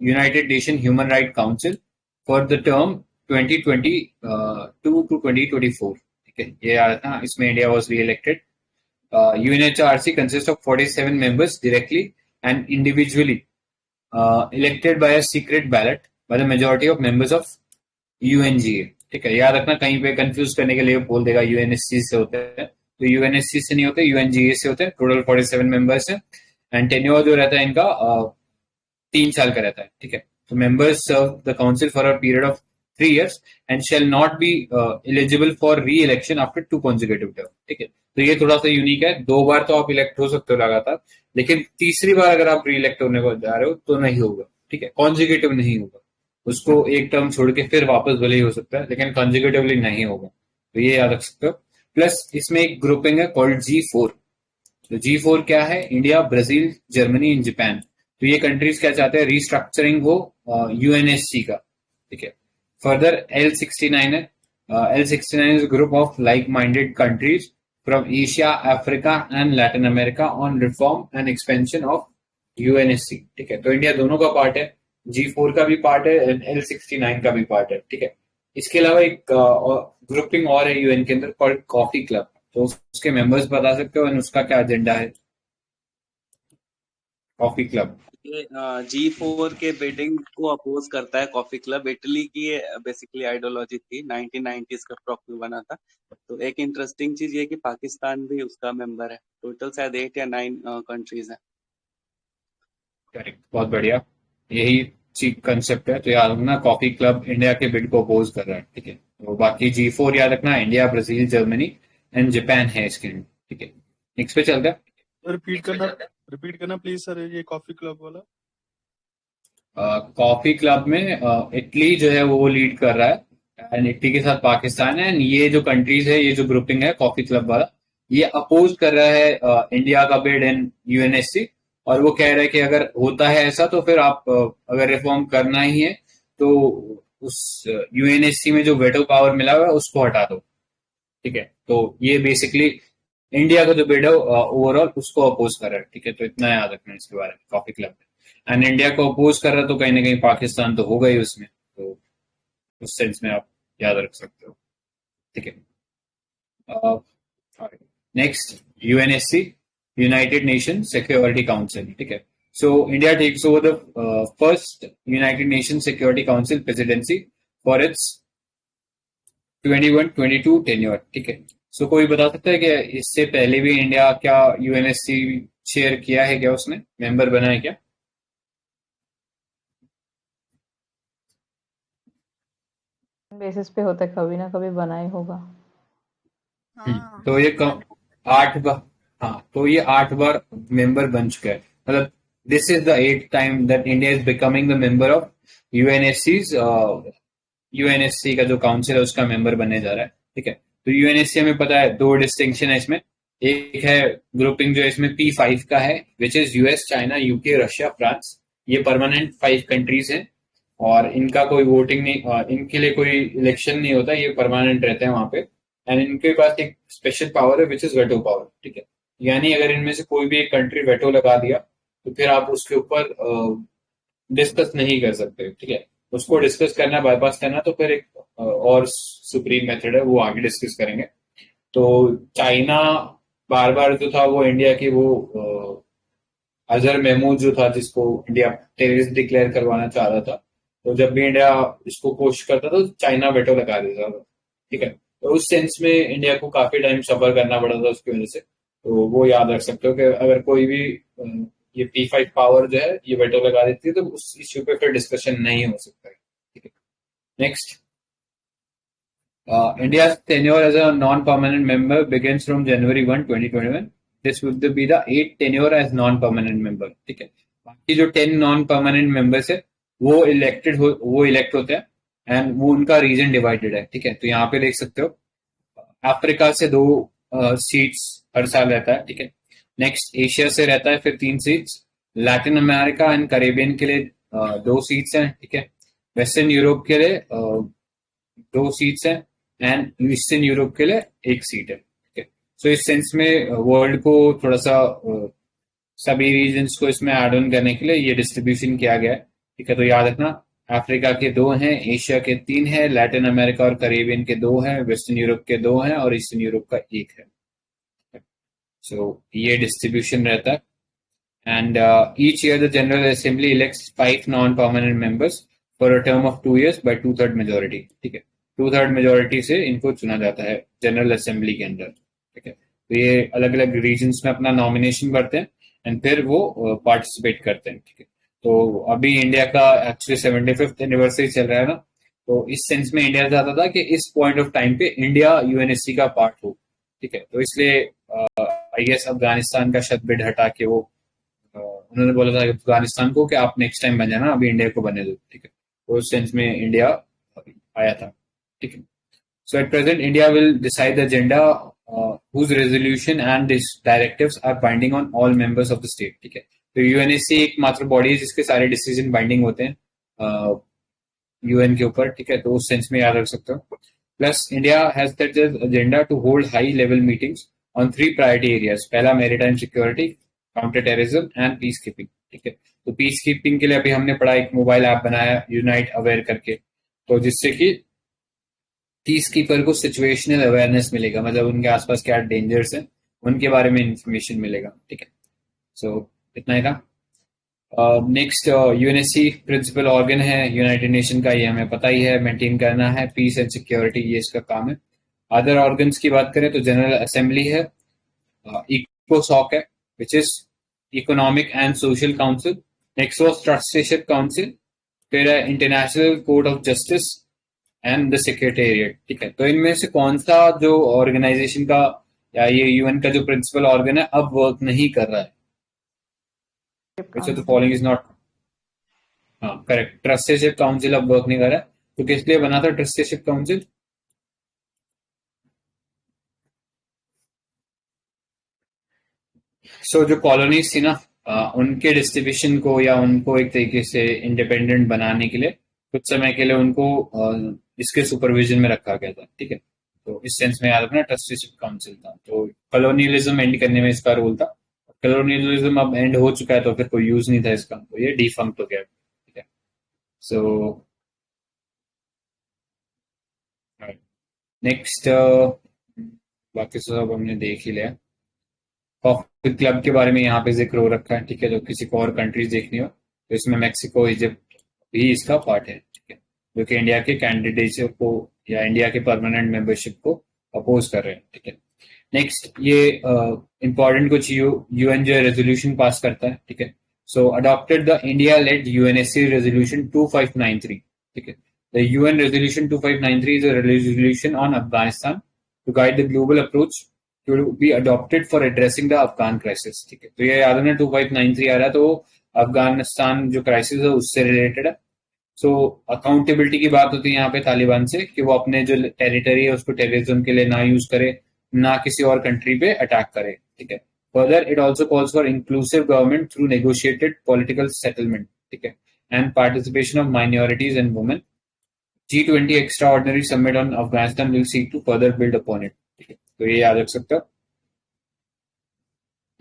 United Nations Human Rights Council for the term 2022 to 2024. ठीक है, ये याद रखना, इसमें India was re-elected. UNHRC consists of 47 members directly and individually elected by a secret ballot by the majority of members of UNGA. ठीक है, याद रखना, कहीं पे कंफ्यूज करने के लिए बोल देगा यूएनएससी से होते हैं, तो यूएनएससी से नहीं होते, यूएनजीए से होते हैं। टोटल 47 मेंबर्स हैं एंड टेन्योर जो रहता है इनका 3 साल का रहता है, ठीक है। तो members serve the council for a period of 3 years and shall not be eligible for reelection after 2 consecutive term, ठीक है। तो ये थोड़ा सा यूनिक है, 2 बार तो आप इलेक्ट हो सकते हो लगातार, लेकिन तीसरी बार अगर आप री इलेक्ट होने को जा रहे हो तो नहीं होगा, ठीक है, कॉन्जिक्यूटिव नहीं होगा, उसको एक टर्म छोड़ के फिर वापस भले ही हो सकता है, लेकिन कंसेक्यूटिवली नहीं होगा, तो ये याद रख सकते हो। प्लस इसमें एक ग्रुपिंग है कॉल्ड G4। तो G4 क्या है? India, Brazil, Germany and Japan. तो ये कंट्रीज क्या चाहते हैं? रिस्ट्रक्चरिंग हो यूएनएससी का, ठीक है। फर्दर L69 है, L69 is group of like minded countries from Asia, Africa and Latin America on reform and expansion of UNSC, ठीक है। तो इंडिया दोनों का पार्ट है, G4 का भी पार्ट है, L69 का भी पार्ट है, ठीक है। इसके अलावा एक ग्रुपिंग और है यूएन के अंदर कॉल्ड कॉफी क्लब, तो उसके मेंबर्स बता सकते हो और उसका क्या एजेंडा है? कॉफी क्लब ये G4 के बिडिंग को अपोज करता है कॉफी क्लब। इटली की बेसिकली आइडियोलॉजी थी, 1990s का प्रॉक्सी बना था। तो एक इंटरेस्टिंग चीज ये कि पाकिस्तान भी उसका मेंबर है। टोटल शायद 8 या 9 कंट्रीज हैं। करेक्ट, बहुत बढ़िया, यही चीज कंसेप्ट है। तो याद रखना कॉफी क्लब इंडिया के बिड को अपोज कर रहा है, ठीक है। तो बाकी G4 याद रखना India, Brazil, Germany and Japan है इसके लिए, ठीक है। नेक्स्ट पे चलते हैं। रिपीट करना प्लीज सर, ये कॉफी क्लब वाला। कॉफी क्लब में इटली जो है वो लीड कर रहा है एंड इटली के साथ पाकिस्तान है, एंड ये जो कंट्रीज है, ये जो ग्रुपिंग है कॉफी क्लब वाला, ये अपोज कर रहा है इंडिया का बिड इन यूएनएससी, और वो कह रहा है कि अगर होता है ऐसा तो फिर आप अगर रिफॉर्म करना ही है तो उस यूएनएससी में जो वेटो पावर मिला हुआ है उसको हटा दो, ठीक है। तो ये बेसिकली इंडिया का जो बिड है ओवरऑल उसको अपोज कर रहा है, ठीक है। तो इतना याद रखना इसके बारे में कॉफी क्लब में। एंड इंडिया को अपोज कर रहा है तो कहीं ना कहीं पाकिस्तान तो होगा ही उसमें, तो उस सेंस में आप याद रख सकते हो, ठीक है। Next, UNSC, United Nation Security Council, ठीक है। So India takes over the first United Nation Security Council presidency for its 21-22 tenure, ठीक है। सो कोई बता सकता है कि इससे पहले भी इंडिया क्या यूएनएससी शेयर किया है, क्या उसने मेंबर बना है क्या? बेसिस पे होता है, कभी ना कभी बना ही होगा। हाँ तो ये 8 बार, हाँ, तो ये 8 बार मेंबर बन चुका है, मतलब this is the 8th time that India is becoming the member of UNSC का जो काउंसिल है उसका मेंबर बनने जा रहा है, ठीक है। तो यूएनएससी हमें पता है 2 डिस्टिंक्शन है इसमें, एक है ग्रुपिंग जो इसमें P5 का है, which is US, China, UK, Russia, France. ये परमानेंट 5 कंट्रीज हैं और इनका कोई वोटिंग नहीं, इनके लिए कोई इलेक्शन नहीं होता, ये परमानेंट रहते हैं वहां पे। एंड इनके पास एक स्पेशल पावर है विच इज वेटो पावर, ठीक है। यानी अगर इनमें से कोई भी एक कंट्री वेटो लगा दिया तो फिर आप उसके ऊपर डिस्कस नहीं कर सकते, ठीक है। उसको डिस्कस करना, बाईपास करना, तो फिर एक और सुप्रीम मेथड है, वो आगे डिस्कस करेंगे। तो चाइना बार बार जो था वो इंडिया की वो अजहर महमूद जो था, जिसको इंडिया टेररिस्ट डिक्लेयर करवाना चाह रहा था, तो जब भी इंडिया इसको कोशिश करता था तो चाइना वेटो लगा देता था, ठीक है। तो उस सेंस में इंडिया को काफी टाइम सफर करना पड़ा था उसकी वजह से। तो वो याद रख सकते हो कि अगर कोई भी ये P5 पावर जो है ये वेटो लगा देती है तो उस इश्यू पे फिर डिस्कशन नहीं हो सकता है, ठीक है। Next, India's tenure as a non-permanent member begins from January 1, 2021. This would be the 8th tenure as non-permanent member, ठीक है। बाकी जो 10 non-permanent members है वो इलेक्ट होते हैं, एंड वो उनका रीजन डिवाइडेड है, ठीक है। तो यहाँ पे देख सकते हो अफ्रीका से 2 सीट्स हर साल रहता है, ठीक है। नेक्स्ट, एशिया से रहता है फिर 3 seats, Latin America and Caribbean के लिए 2 सीट्स हैं, ठीक है। वेस्टर्न यूरोप के लिए 2 सीट्स हैं, एंड ईस्टर्न यूरोप के लिए 1 सीट है, ठीक है। सो इस सेंस में वर्ल्ड को थोड़ा सा सभी रीजन्स को इसमें ऐड ऑन करने के लिए ये डिस्ट्रीब्यूशन किया गया है, ठीक है। तो याद रखना, अफ्रीका के 2 हैं, एशिया के 3 हैं, लैटिन अमेरिका और कैरेबियन के 2 हैं, वेस्टर्न यूरोप के 2 हैं और ईस्टर्न यूरोप का 1 है। सो ये डिस्ट्रीब्यूशन रहता है, and each year the General Assembly elects 5 non permanent members for a term of 2 years by 2/3 majority, ठीक है। 2/3 मेजोरिटी से इनको चुना जाता है जनरल असेंबली के अंदर, ठीक है। तो ये अलग अलग रीजन्स में अपना नॉमिनेशन भरते हैं एंड फिर वो पार्टिसिपेट करते हैं, ठीक है। तो अभी इंडिया का एक्चुअली 75th एनिवर्सरी चल रहा है ना, तो इस सेंस में इंडिया चाहता था कि इस पॉइंट ऑफ टाइम पे इंडिया यूएनएससी का पार्ट हो, ठीक है। तो इसलिए आई गेस अफगानिस्तान का शतबिड हटा के वो उन्होंने बोला था अफगानिस्तान को कि आप नेक्स्ट टाइम बन जाना, अभी इंडिया को बने दो, ठीक है। तो उस सेंस में इंडिया आया था, ठीक है। So at present India will decide the agenda whose resolution and directives are binding on all members of the state, ठीक है। तो यूएनएससी एक मात्र बॉडी है जिसके सारे डिसीजन बाइंडिंग होते हैं यूएन के ऊपर, ठीक है। तो उस सेंस में याद रख सकते हो। Plus India has that agenda to hold high level meetings on 3 priority areas. पहला maritime security, counter terrorism and peace keeping, ठीक है। तो पीस कीपिंग के लिए अभी हमने पढ़ा, एक मोबाइल ऐप बनाया यूनाइट अवेयर करके, तो जिससे कि पीस कीपर को सिचुएशनल अवेयरनेस मिलेगा, मतलब उनके आसपास क्या डेंजर्स हैं उनके बारे में इंफॉर्मेशन मिलेगा, ठीक है। सो इतना ही था। नेक्स्ट, यूएनएससी प्रिंसिपल ऑर्गन है यूनाइटेड नेशन का, ये हमें पता ही है, मेंटेन करना है पीस एंड सिक्योरिटी, ये इसका काम है। अदर ऑर्गन्स की बात करें तो जनरल असेंबली है, इकोसॉक है which is economic and social council, next was trusteeship council, फिर है international court of justice and the secretariat, ठीक है। तो इनमें से कौन सा जो ऑर्गेनाइजेशन का या ये यूएन का जो प्रिंसिपल ऑर्गन है अब वर्क नहीं कर रहा है? तो फॉलोइंग इज नॉट, हाँ करेक्ट, ट्रस्टीशिप काउंसिल अब वर्क नहीं कर रहा है। तो किस लिए बना था ट्रस्टीशिप काउंसिल? सो जो कॉलोनीज थी ना, उनके डिस्ट्रीब्यूशन को या उनको एक तरीके से इंडिपेंडेंट बनाने के लिए कुछ समय के लिए उनको इसके सुपरविजन में रखा गया था, ठीक है। तो इस सेंस में याद रखना ट्रस्टीशिप काउंसिल था। तो कॉलोनियलिज्म एंड करने में इसका रोल था, कॉलोनियलिज्म अब एंड हो चुका है तो फिर कोई यूज नहीं था इसका, तो ये डिफंक्ट हो गया, ठीक है। सो नेक्स्ट, बाकी सब हमने देख ही लिया। कॉफी क्लब के बारे में यहाँ पे जिक्र हो रखा है, ठीक है। जो किसी को और कंट्रीज देखनी हो तो इसमें मैक्सिको, इजिप्ट भी इसका पार्ट है, ठीक है, जो कि इंडिया के कैंडिडेटशिप को या इंडिया के परमानेंट मेंबरशिप को अपोज कर रहे हैं, ठीक है। नेक्स्ट, ये इंपॉर्टेंट कुछ यूएन जो रेजोल्यूशन पास करता है, ठीक है। So adopted the India led UNSC resolution 2593, ठीक है। The UN resolution 2593 is a resolution on Afghanistan to guide the global approach to be adopted for addressing the Afghan crisis, ठीक है। तो ये याद रखना 2593 आ रहा है, तो अफगानिस्तान जो क्राइसिस है उससे रिलेटेड है। सो अकाउंटेबिलिटी की बात होती है यहाँ पे तालिबान से कि वो अपने जो टेरिटरी है उसको टेररिज्म के लिए ना यूज करे, ना किसी और कंट्री पे अटैक करे, ठीक है। Further it also calls for inclusive government through negotiated political settlement, ठीक है, and participation of minorities and women. G20 extraordinary summit on Afghanistan will seek to further build upon it, ठीक है। तो ये याद रख सकते हो।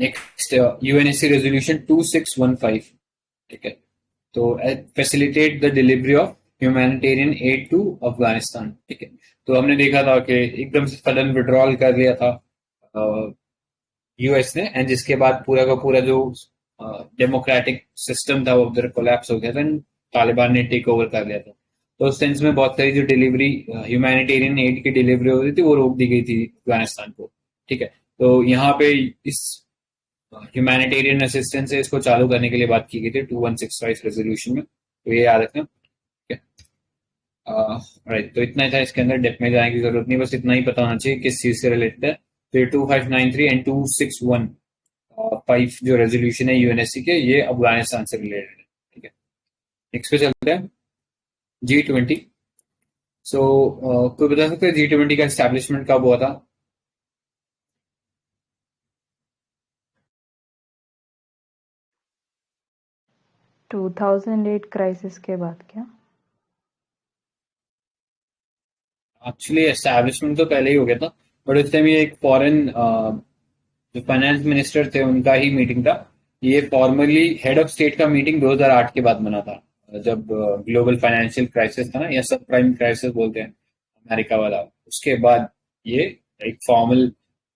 नेक्स्ट, यूएनएससी रेजोल्यूशन 2615, ठीक है। तो facilitate the delivery of humanitarian aid to Afghanistan, ठीक है। तो हमने देखा था कि एकदम से सडन विड्रॉल कर लिया था यूएस ने, एंड जिसके बाद पूरा का पूरा जो डेमोक्रेटिक सिस्टम था वो उधर कोलैप्स हो गया था, तालिबान ने टेक ओवर कर लिया था। तो उस सेंस में बहुत सारी जो डिलीवरी ह्यूमैनिटेरियन एड की डिलीवरी हो रही थी वो रोक दी गई थी अफगानिस्तान को, ठीक है। तो यहाँ पे इस ह्यूमैनिटेरियन असिस्टेंस है इसको चालू करने के लिए बात की गई थी 2165 रेजोल्यूशन में, तो ये याद रखना, ठीक है। राइट, तो इतना ही था, इसके अंदर डेप्थ में जाने की जरूरत नहीं, बस इतना ही पता होना चाहिए किस चीज से रिलेटेड है। तो ये 2593 एंड 2615 जो रेजोल्यूशन है यूएनएससी के, ये अफगानिस्तान से रिलेटेड है, ठीक है। नेक्स्ट पे चलते हैं, G20। सो कोई बता सकते हैं G20 का एस्टैब्लिशमेंट कब हुआ था? टू 2008 क्राइसिस के बाद क्या? एक्चुअली एस्टैब्लिशमेंट तो पहले ही हो गया था, बट उस टाइम ये एक फॉरेन जो फाइनेंस मिनिस्टर थे उनका ही मीटिंग था। ये फॉर्मली हेड ऑफ स्टेट का मीटिंग 2008 के बाद बना था, जब ग्लोबल फाइनेंशियल क्राइसिस था ना, या सब प्राइम क्राइसिस बोलते हैं अमेरिका वाला, उसके बाद ये एक फॉर्मल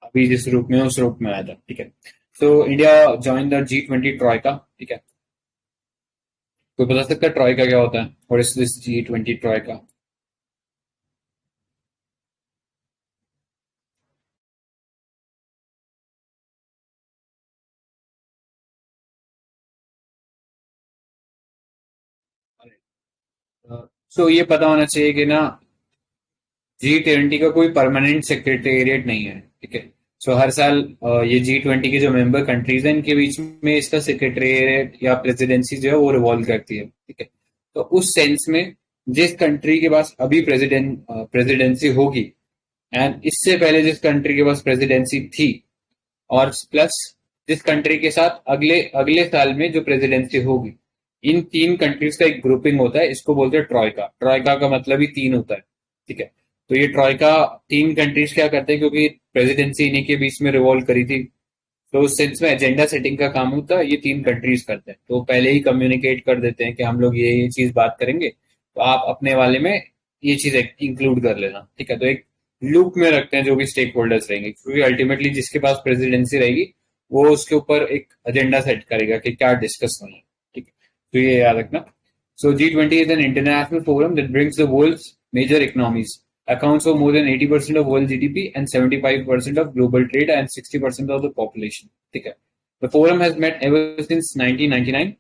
अभी जिस रूप में उस रूप में आया था, ठीक है। So India join the G20 troika, ठीक है। कोई बता सकता है ट्रॉयका क्या होता है? What is this G20 troika? So ये पता होना चाहिए कि ना G20 का कोई परमानेंट सेक्रेटेरिएट नहीं है, ठीक है। सो हर साल ये G20 के जो मेंबर कंट्रीज हैं इनके बीच में इसका सेक्रेटेरिएट या प्रेसिडेंसी जो है वो रिवॉल्व करती है, ठीक है। तो उस सेंस में जिस कंट्री के पास अभी प्रेसिडेंसी होगी, एंड इससे पहले जिस कंट्री के पास प्रेसिडेंसी थी, और प्लस जिस कंट्री के साथ अगले अगले साल में जो प्रेसिडेंसी होगी, इन तीन कंट्रीज का एक ग्रुपिंग होता है, इसको बोलते हैं ट्रॉयका। ट्रॉयका का मतलब ही तीन होता है, ठीक है। तो ये ट्रॉयका तीन कंट्रीज क्या करते हैं, क्योंकि प्रेसिडेंसी इन्हीं के बीच में रिवॉल्व करी थी, तो उस सेंस में एजेंडा सेटिंग का काम होता है ये तीन कंट्रीज करते हैं। तो पहले ही कम्युनिकेट कर देते हैं कि हम लोग ये चीज बात करेंगे, तो आप अपने वाले में ये चीज इंक्लूड कर लेना, ठीक है। तो एक लूप में रखते हैं जो भी स्टेक होल्डर्स रहेंगे, क्योंकि अल्टीमेटली जिसके पास प्रेसिडेंसी रहेगी वो उसके ऊपर एक एजेंडा सेट करेगा कि क्या डिस्कस होना है, ठीक है। तो ये याद रखना। सो G20 is an international forum that brings the world's major economies, accounts for more than 80% of world GDP and 75% of global trade and 60% of the population, ठीक है। The forum has met ever since 1999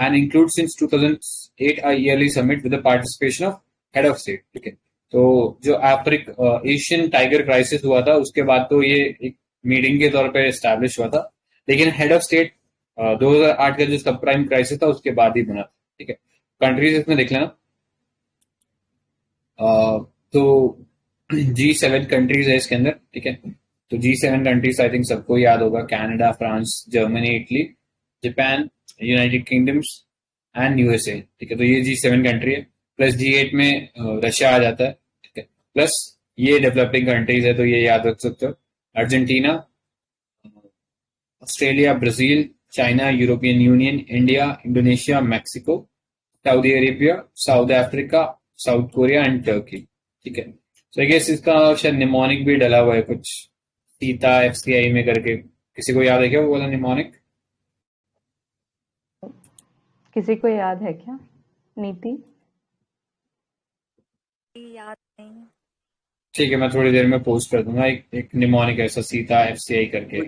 and includes since 2008 a yearly summit with the participation of head of state, ठीक है। तो जो Asian tiger crisis हुआ था उसके बाद तो ये एक मीटिंग के तौर पे एस्टैब्लिश हुआ था, लेकिन हेड ऑफ स्टेट 2008 का जो सब प्राइम क्राइसिस था उसके बाद ही बना, ठीक है। कंट्रीज इसमें देख लेना, तो G7 कंट्रीज है इसके अंदर, ठीक है। तो G7 कंट्रीज आई थिंक सबको याद होगा, Canada, France, Germany, Italy, Japan, United kingdoms and USA, ठीक है। तो ये G7 कंट्री है, प्लस G8 में रशिया आ जाता है, ठीक है। प्लस ये डेवलपिंग कंट्रीज है, तो ये याद रख सकते हो, Argentina, Australia, Brazil, China, European union, India, Indonesia, Mexico, Saudi Arabia, south Africa, south Korea and Turkey, ठीक है। सो आई गेस इसका शायद निमोनिक भी डला हुआ है कुछ, सीता FCI में करके, किसी को याद है क्या वो वाला निमोनिक? किसी को याद है क्या? नीति याद नहीं। ठीक है, मैं थोड़ी देर में पोस्ट कर दूंगा एक निमोनिक ऐसा सीता FCI करके।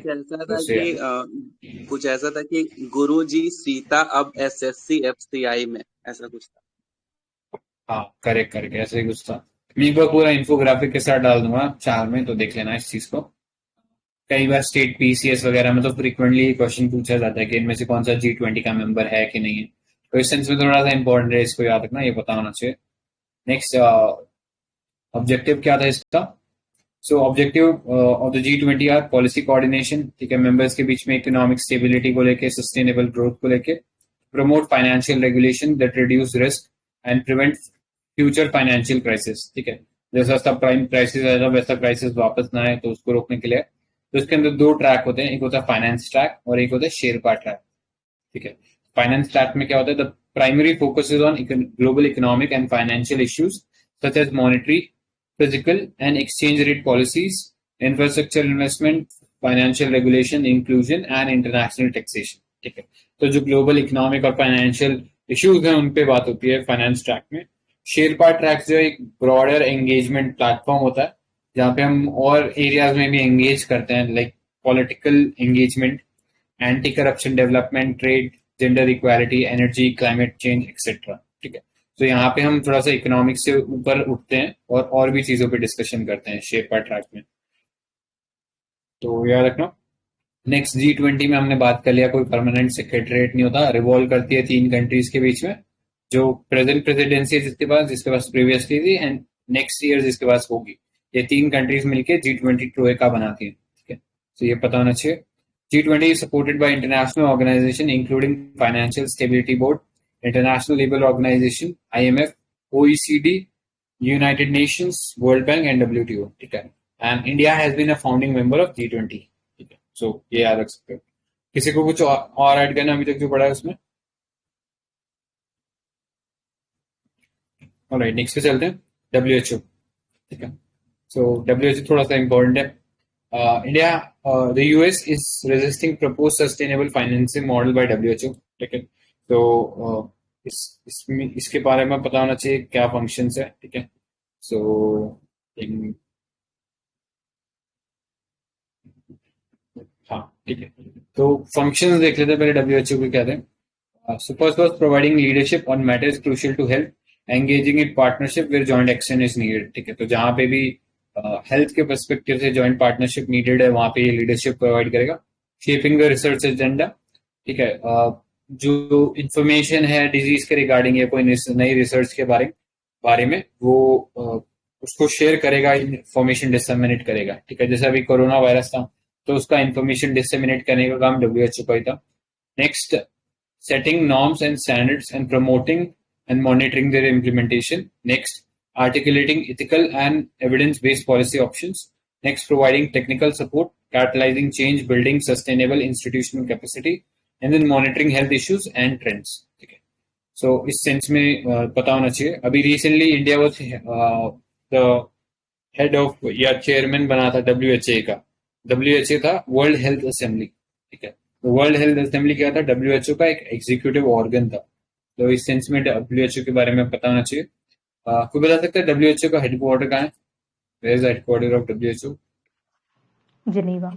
कुछ ऐसा था कि गुरुजी सीता अब SSC FCI में, ऐसा कुछ था। हाँ करेक्ट करके ऐसे ही कुछ था। मैं एक बार पूरा इन्फोग्राफिक के साथ डाल दूंगा 4 में, तो देख लेना इस चीज को। कई बार स्टेट PCS वगैरह में तो फ्रीक्वेंटली क्वेश्चन पूछा जाता है कि इनमें से कौन सा G20 का मेंबर है कि नहीं है, तो इस सेंस में थोड़ा सा इंपॉर्टेंट है, इसको याद रखना, ये पता होना चाहिए। नेक्स्ट ऑब्जेक्टिव क्या था इसका? So objective of the G20 are policy coordination, ठीक है, मेंबर्स के बीच में इकोनॉमिक स्टेबिलिटी को लेके, सस्टेनेबल ग्रोथ को लेके, promote financial regulation that reduce risk and prevent future financial crisis, ठीक है। जैसा सब प्राइम क्राइसिस आएगा वैसा क्राइसिस वापस ना आए, तो उसको रोकने के लिए तो इसके अंदर 2 ट्रैक होते हैं, एक होता है फाइनेंस ट्रैक और एक होता है शेरपा ट्रैक, ठीक है। फाइनेंस ट्रैक में क्या होता है, the primary focuses on global economic and financial issues such as monetary, physical, and exchange rate policies, infrastructure investment, financial regulation, inclusion, and international taxation. ठीक है, तो जो ग्लोबल इकोनॉमिक और फाइनेंशियल इश्यूज हैं उन पे बात होती है फाइनेंस ट्रैक में. शेरपा ट्रैक जो एक ब्रॉडर एंगेजमेंट प्लेटफॉर्म होता है जहाँ पे हम और एरियाज में भी एंगेज करते हैं, like political engagement, anti corruption development, trade, gender equality, energy, climate change etcetera. ठीक है, तो यहाँ पे हम थोड़ा सा इकोनॉमिक से ऊपर उठते हैं और भी चीजों पे डिस्कशन करते हैं शेरपा ट्रैक में. तो याद रखना. नेक्स्ट G20 में हमने बात कर लिया, कोई परमानेंट सेक्रेटरीट नहीं होता, रिवॉल्व करती है 3 कंट्रीज के बीच में. जो प्रेजेंट प्रेसिडेंसी है जिसके पास प्रीवियसली थी एंड नेक्स्ट ईयर जिसके पास होगी, ये 3 कंट्रीज मिलकर G20 ट्रोएका बनाती है. ठीक है, तो ये पता होना चाहिए. G20 is supported by international organizations including Financial Stability Board, International Labour Organization, IMF, OECD, United Nations, World Bank and WTO. ठीक है, and India has been a founding member of G20. ठीक है, so ये याद रख सकते हो. किसी को कुछ और ऐड करना अभी तक जो पढ़ा है उसमें? ऑलराइट, नेक्स्ट पे चलते हैं. WHO. ठीक है, so WHO थोड़ा सा इम्पोर्टेंट है. India, the US is resisting proposed sustainable financing model by WHO. ठीक है, तो इसके बारे में पता होना चाहिए क्या फंक्शंस है. ठीक है, सो हाँ ठीक है, तो फंक्शंस देख लेते हैं पहले WHO के क्या थे. So first was providing leadership on matters crucial to health, engaging in partnership where joint action is needed. ठीक है, तो जहाँ पे भी हेल्थ के पर्सपेक्टिव से जॉइंट पार्टनरशिप नीडेड है वहां पे ये लीडरशिप प्रोवाइड करेगा. Shaping the research agenda. ठीक है, जो इंफॉर्मेशन है डिजीज के रिगार्डिंग या कोई नई रिसर्च के बारे में वो उसको शेयर करेगा, इंफॉर्मेशन डिसमिनेट करेगा. ठीक है, जैसे अभी कोरोना वायरस था तो उसका इंफॉर्मेशन डिसमिनेट करने का काम WHO का ही था. Next, setting norms and standards and promoting and monitoring their implementation. Next, articulating ethical and evidence-based policy options. Next, providing technical support, catalyzing change, building sustainable institutional capacity, and then monitoring health issues and trends. ठीक है, so इस sense में पता होना चाहिए. अभी recently India was the head of या chairman बना था WHO का. WHO था वर्ल्ड हेल्थ असेंबली. ठीक है, वर्ल्ड हेल्थ असेंबली क्या था? WHO का एक एग्जीक्यूटिव ऑर्गन था. तो इस सेंस में WHO के बारे में पता होना चाहिए. कोई बता सकता है WHO का हेडक्वार्टर कहाँ है? Where is the headquarter of WHO? Geneva.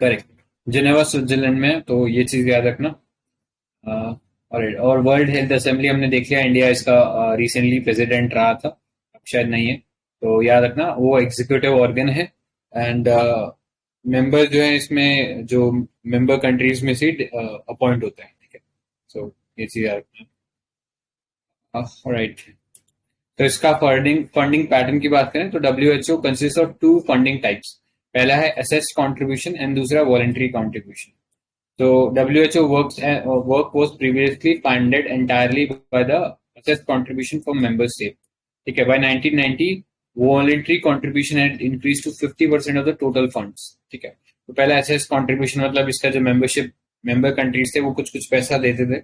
Correct, Geneva Switzerland में. तो ये चीज याद रखना. और वर्ल्ड हेल्थ असेंबली हमने देख लिया, इंडिया इसका रिसेंटली प्रेसिडेंट रहा था, अब शायद नहीं है. तो याद रखना वो एग्जीक्यूटिव ऑर्गन है एंड मेंबर जो है इसमें जो मेंबर कंट्रीज में से अपॉइंट होते हैं. So, ये चीज याद रखना. ऑलराइट, तो इसका फंडिंग पैटर्न की बात करें तो WHO consist of 2 funding types. पहला है असेस्ड कंट्रीब्यूशन एंड दूसरा वॉलंटरी कंट्रीब्यूशन. तो WHO work was previously funded entirely by the assessed contribution from member state. ठीक है, by 1990 voluntary contribution had increased to 50% of the total funds. ठीक है, तो पहला असेस्ड कंट्रीब्यूशन मतलब इसका जो मेंबर कंट्रीज थे वो कुछ पैसा देते थे,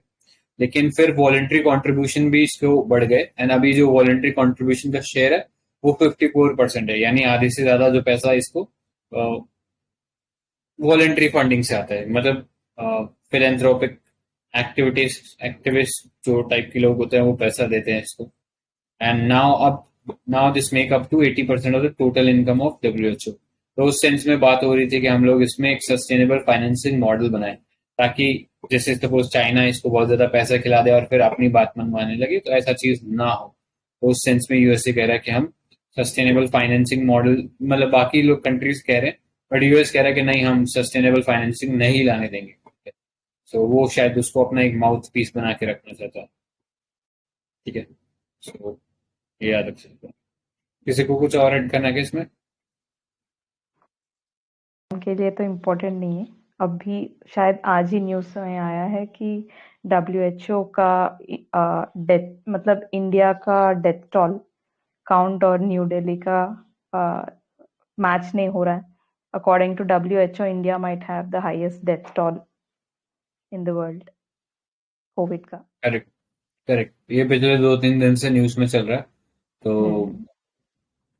लेकिन फिर वॉलंटरी कंट्रीब्यूशन भी इसको बढ़ गए एंड अभी जो वॉलंटरी कंट्रीब्यूशन का शेयर है वो 54% है, यानी आधे से ज्यादा जो पैसा इसको वॉलंटरी फंडिंग से आता है. मतलब फिलेंथ्रोपिक एक्टिविस्ट जो टाइप के लोग होते हैं वो पैसा देते हैं इसको. And now this make up to 80% of the total income of WHO. तो उस सेंस में बात हो रही थी कि हम लोग इसमें एक सस्टेनेबल फाइनेंसिंग मॉडल बनाएं ताकि जैसे सपोज चाइना इसको बहुत ज्यादा पैसा खिला दे और फिर अपनी बात मनवाने लगे, तो ऐसा चीज ना हो. तो उस सेंस में USA कह रहा है कि हम सस्टेनेबल फाइनेंसिंग मॉडल, मतलब बाकी लोग कंट्रीज कह रहे हैं बट US कह रहा है कि नहीं, हम सस्टेनेबल फाइनेंसिंग नहीं लाने देंगे. सो वो शायद उसको अपना एक माउथ पीस बना के रखना चाहता है. ठीक है, सो ये याद रख सकते हैं. किसी को कुछ और ऐड करना है इसमें? के लिए तो इम्पोर्टेंट नहीं है. अभी शायद आज ही न्यूज़ में आया है कि WHO का डेथ मतलब इंडिया का डेथ टोल काउंट और न्यू दिल्ली का मैच नहीं हो रहा है. According to WHO, India might have the highest death toll in the world. Covid का। करेक्ट करेक्ट, ये पिछले 2-3 दिन से न्यूज में चल रहा है, तो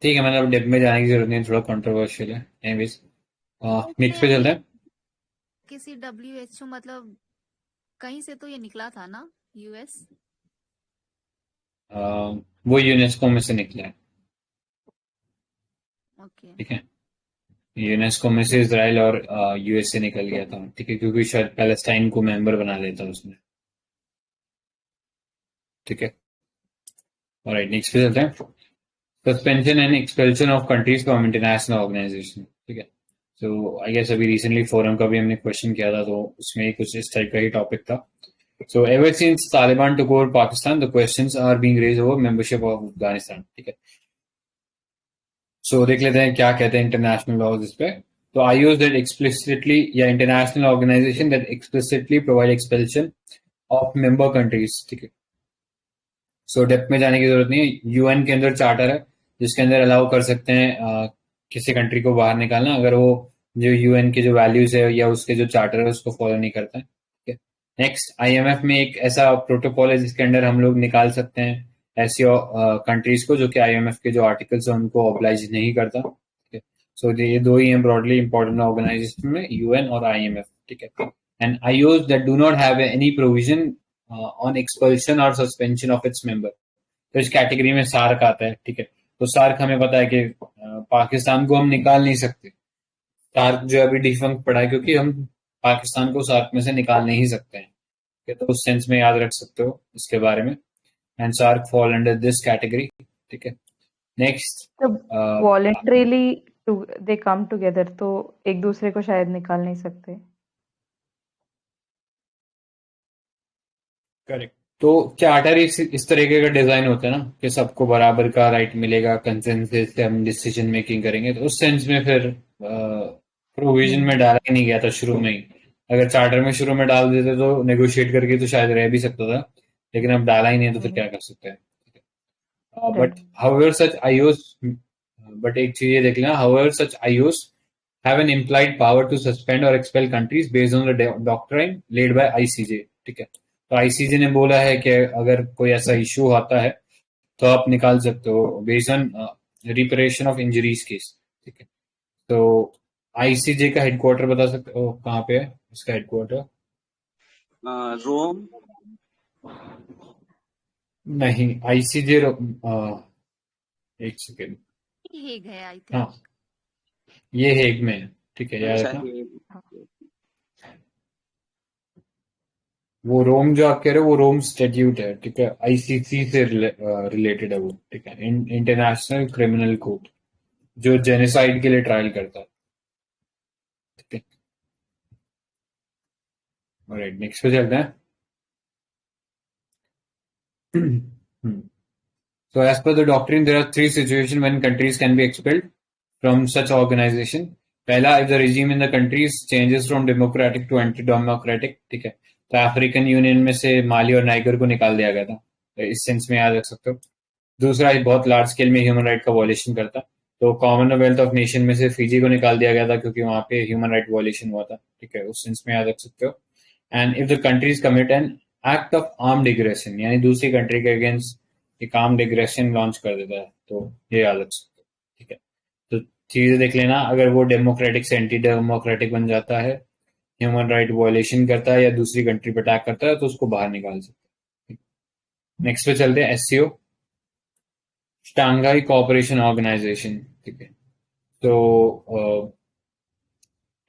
ठीक है, मतलब डेप में जाने की जरूरत नहीं, थोड़ा कंट्रोवर्शियल है। एनीवेज नेक्स्ट पे चलते हैं। किसी WHO मतलब कहीं से तो ये निकला था ना, US? वो यूनेस्को में से निकला है, ओके। ठीक है। यूनेस्को में से इजराइल और यूएसए निकल गया था, ठीक है, क्योंकि शायद पैलेस्टाइन को मेंबर बना लेता उसने, ठीक है। ऑलराइट, नेक्स्ट पे चलते हैं। Suspension and expulsion of countries from international organization, ठीक है। तो आई गेस अभी रिसेंटली फोरम का भी हमने क्वेश्चन किया था, तो उसमें कुछ इस टाइप का ही टॉपिक था। So ever since Taliban took over Pakistan, the questions are being raised over membership of Afghanistan, ठीक है। सो देख लेते हैं क्या कहते हैं इंटरनेशनल लॉज इस पे। तो आईओज दैट एक्सप्लिसिटली, या international organization that explicitly provide expulsion of member countries, ठीक है। सो डेप्थ में जाने की जरूरत नहीं है। यूएन के अंदर चार्टर है जिसके अंदर अलाउ कर सकते हैं किसी कंट्री को बाहर निकालना, अगर वो जो यूएन के जो वैल्यूज है या उसके जो चार्टर है उसको फॉलो नहीं करता है, ठीक है। नेक्स्ट, आईएमएफ में एक ऐसा प्रोटोकॉल है जिसके अंदर हम लोग निकाल सकते हैं ऐसी कंट्रीज को जो कि आईएमएफ के जो आर्टिकल्स है उनको ऑब्लाइज नहीं करता, ठीक है। सो ये दो ही हैं ब्रॉडली इंपॉर्टेंट ऑर्गेनाइजेशन में, यूएन और आईएमएफ, ठीक है। And IOs that do not have any provision on expulsion और सस्पेंशन ऑफ इट्स मेंबर, तो इस कैटेगरी में सार्क आता है, ठीक है। तो सार्क हमें पता है कि पाकिस्तान को हम निकाल नहीं सकते, सार्क जो अभी डिफंक्ट पड़ा है, क्योंकि हम पाकिस्तान को सार्क में से निकाल नहीं सकते हैं, ठीक है। तो उस सेंस में याद रख सकते हो इसके बारे में, and SAARC fall under this category, ठीक है। Next, voluntarily they come together, तो एक दूसरे को शायद निकाल नहीं सकते। करेक्ट, तो चार्टर इस तरीके का डिजाइन होता है ना कि सबको बराबर का राइट मिलेगा, कंसेंसस से हम डिसीजन मेकिंग करेंगे, तो उस सेंस में फिर प्रोविजन में डाला ही नहीं गया था शुरू में ही। अगर चार्टर में शुरू में डाल देते तो नेगोशिएट करके तो शायद रह भी सकता था, लेकिन अब डाला ही नहीं है तो फिर क्या कर सकते हैं, but however such iOS, but एक चीज ये देख लेना, however such iOS have an implied power to suspend or expel countries based on the doctrine laid by ICJ, ठीक है। तो आईसीजे ने बोला है कि अगर कोई ऐसा इशू आता है तो आप निकाल सकते हो based on reparation of injuries case, ठीक है। तो आईसीजे का हेडक्वार्टर बता सकते हो कहाँ पे है इसका हेडक्वार्टर? रोम नहीं, आईसीजे एक सेकेंड, हेग है आई थिंक। हाँ ये हेग में है, ठीक है, याद रखना। वो रोम जो आप कह रहे हो वो रोम स्टैट्यूट है, ठीक है, आईसीसी से रिलेटेड है वो, ठीक है, इंटरनेशनल क्रिमिनल कोर्ट जो जेनोसाइड के लिए ट्रायल करता है, ठीक है। ऑलराइट, नेक्स्ट पे चलते हैं। So as per the doctrine there are 3 situations when countries can be expelled from such organization. पहला, if the regime in the countries changes from democratic to anti-democratic, ठीक है। तो अफ्रीकन यूनियन में से माली और नाइगर को निकाल दिया गया था, तो इस सेंस में याद रख सकते हो। दूसरा, बहुत लार्ज स्केल में ह्यूमन राइट का वॉयलेशन करता, तो कॉमनवेल्थ ऑफ नेशन में से फिजी को निकाल दिया गया था क्योंकि वहां पे ह्यूमन राइट वॉयलेशन हुआ था, ठीक है, उस सेंस में याद रख सकते हो। And if the countries commit an act of armed aggression, यानी दूसरी कंट्री के अगेंस्ट एक आर्म्ड एग्रेशन लॉन्च कर देता है, तो ये याद रख सकते हो, ठीक है। तो चीजें देख लेना, अगर वो डेमोक्रेटिक से एंटी डेमोक्रेटिक बन जाता है, ह्यूमन राइट वॉयलेशन करता है या दूसरी कंट्री पर अटैक करता है, तो उसको बाहर निकाल सकते हैं। नेक्स्ट पे चलते हैं, एससीओ, शंघाई कोऑपरेशन ऑर्गेनाइजेशन, ठीक है। तो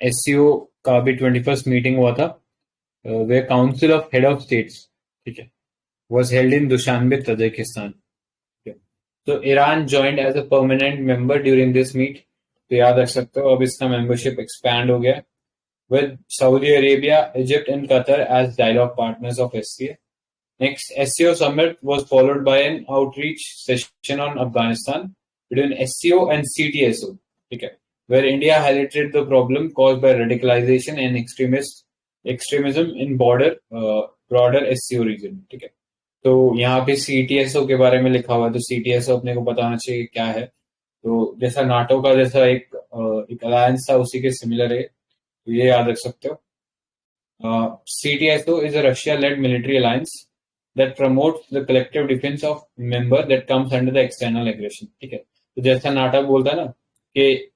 एससीओ का भी 21st मीटिंग हुआ था, वे council of head of states, ठीक है, was held in Dushanbe, Tajikistan. तो Iran joined as a permanent member during this meet, तो याद रख सकते हो अब इसका मेंबरशिप एक्सपैंड हो गया, with Saudi Arabia, Egypt and Qatar as dialogue partners of SCA. Next, SCO summit was followed by an outreach session on Afghanistan between SCO and CTSO, ठीक है, where India highlighted the problem caused by radicalization and extremism in broader SCO region, ठीक है। तो यहाँ पे CTSO के बारे में लिखा हुआ है, तो CTSO अपने को पता होना चाहिए क्या है। तो जैसा नाटो का जैसा एक अलायंस था उसी के सिमिलर है, तो ये याद रख सकते हो। CTSO is a Russia-led military alliance that promotes the collective defense of member that comes under the external aggression. ठीक है, तो जैसा नाटक बोलता है ना कि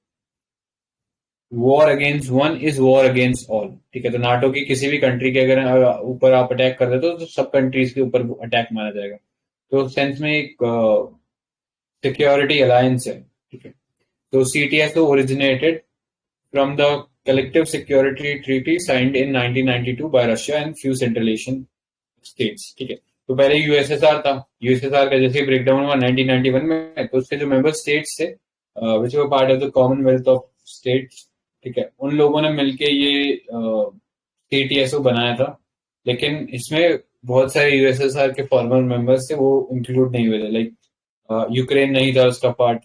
war against one is war against all. ठीक है, तो नाटो की किसी भी कंट्री के अगर ऊपर आप अटैक कर देते हो तो सब कंट्रीज के ऊपर अटैक माना जाएगा। तो उस सेंस में एक सिक्योरिटी अलायंस है। ठीक है, तो CTSO originated from the collective security treaty signed in 1992 bye Russia and few central Asian states. ठीक है, तो पहले यूएसएसआर था, यूएसएसआर का जैसे ब्रेकडाउन हुआ 1991 में, तो उसके जो मेंबर स्टेट्स थे which were part of the commonwealth of states, ठीक है, उन लोगों ने मिलके ये CTSO बनाया था। लेकिन इसमें बहुत सारे यूएसएसआर के फॉर्मर मेंबर्स थे, वो इंक्लूड नहीं हुए थे। लाइक यूक्रेन नहीं था उसका पार्ट,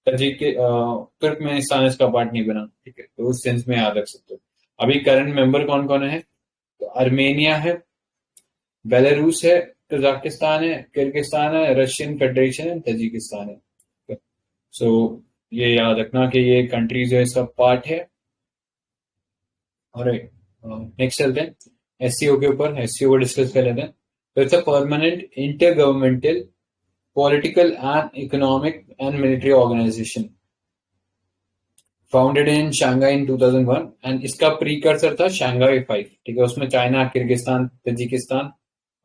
तुर्कमेनिस्तान इसका पार्ट नहीं बना। ठीक है, तो उस सेंस में याद रख सकते हो। अभी करंट मेंबर कौन कौन है, तो आर्मेनिया है, बेलारूस है, कजाकिस्तान है, किर्गिस्तान है, रशियन फेडरेशन है, तजिकिस्तान है। सो ये याद रखना कि ये कंट्रीज है, इसका पार्ट है। और नेक्स्ट चलते हैं एससीओ के ऊपर, एससीओ को डिस्कस कर लेते हैं। तो it's a permanent intergovernmental political and economic and military organization founded in Shanghai in 2001 and इसका प्रीकर्सर था शंघाई 5। ठीक है, उसमें चाइना, किर्गिस्तान, तजिकिस्तान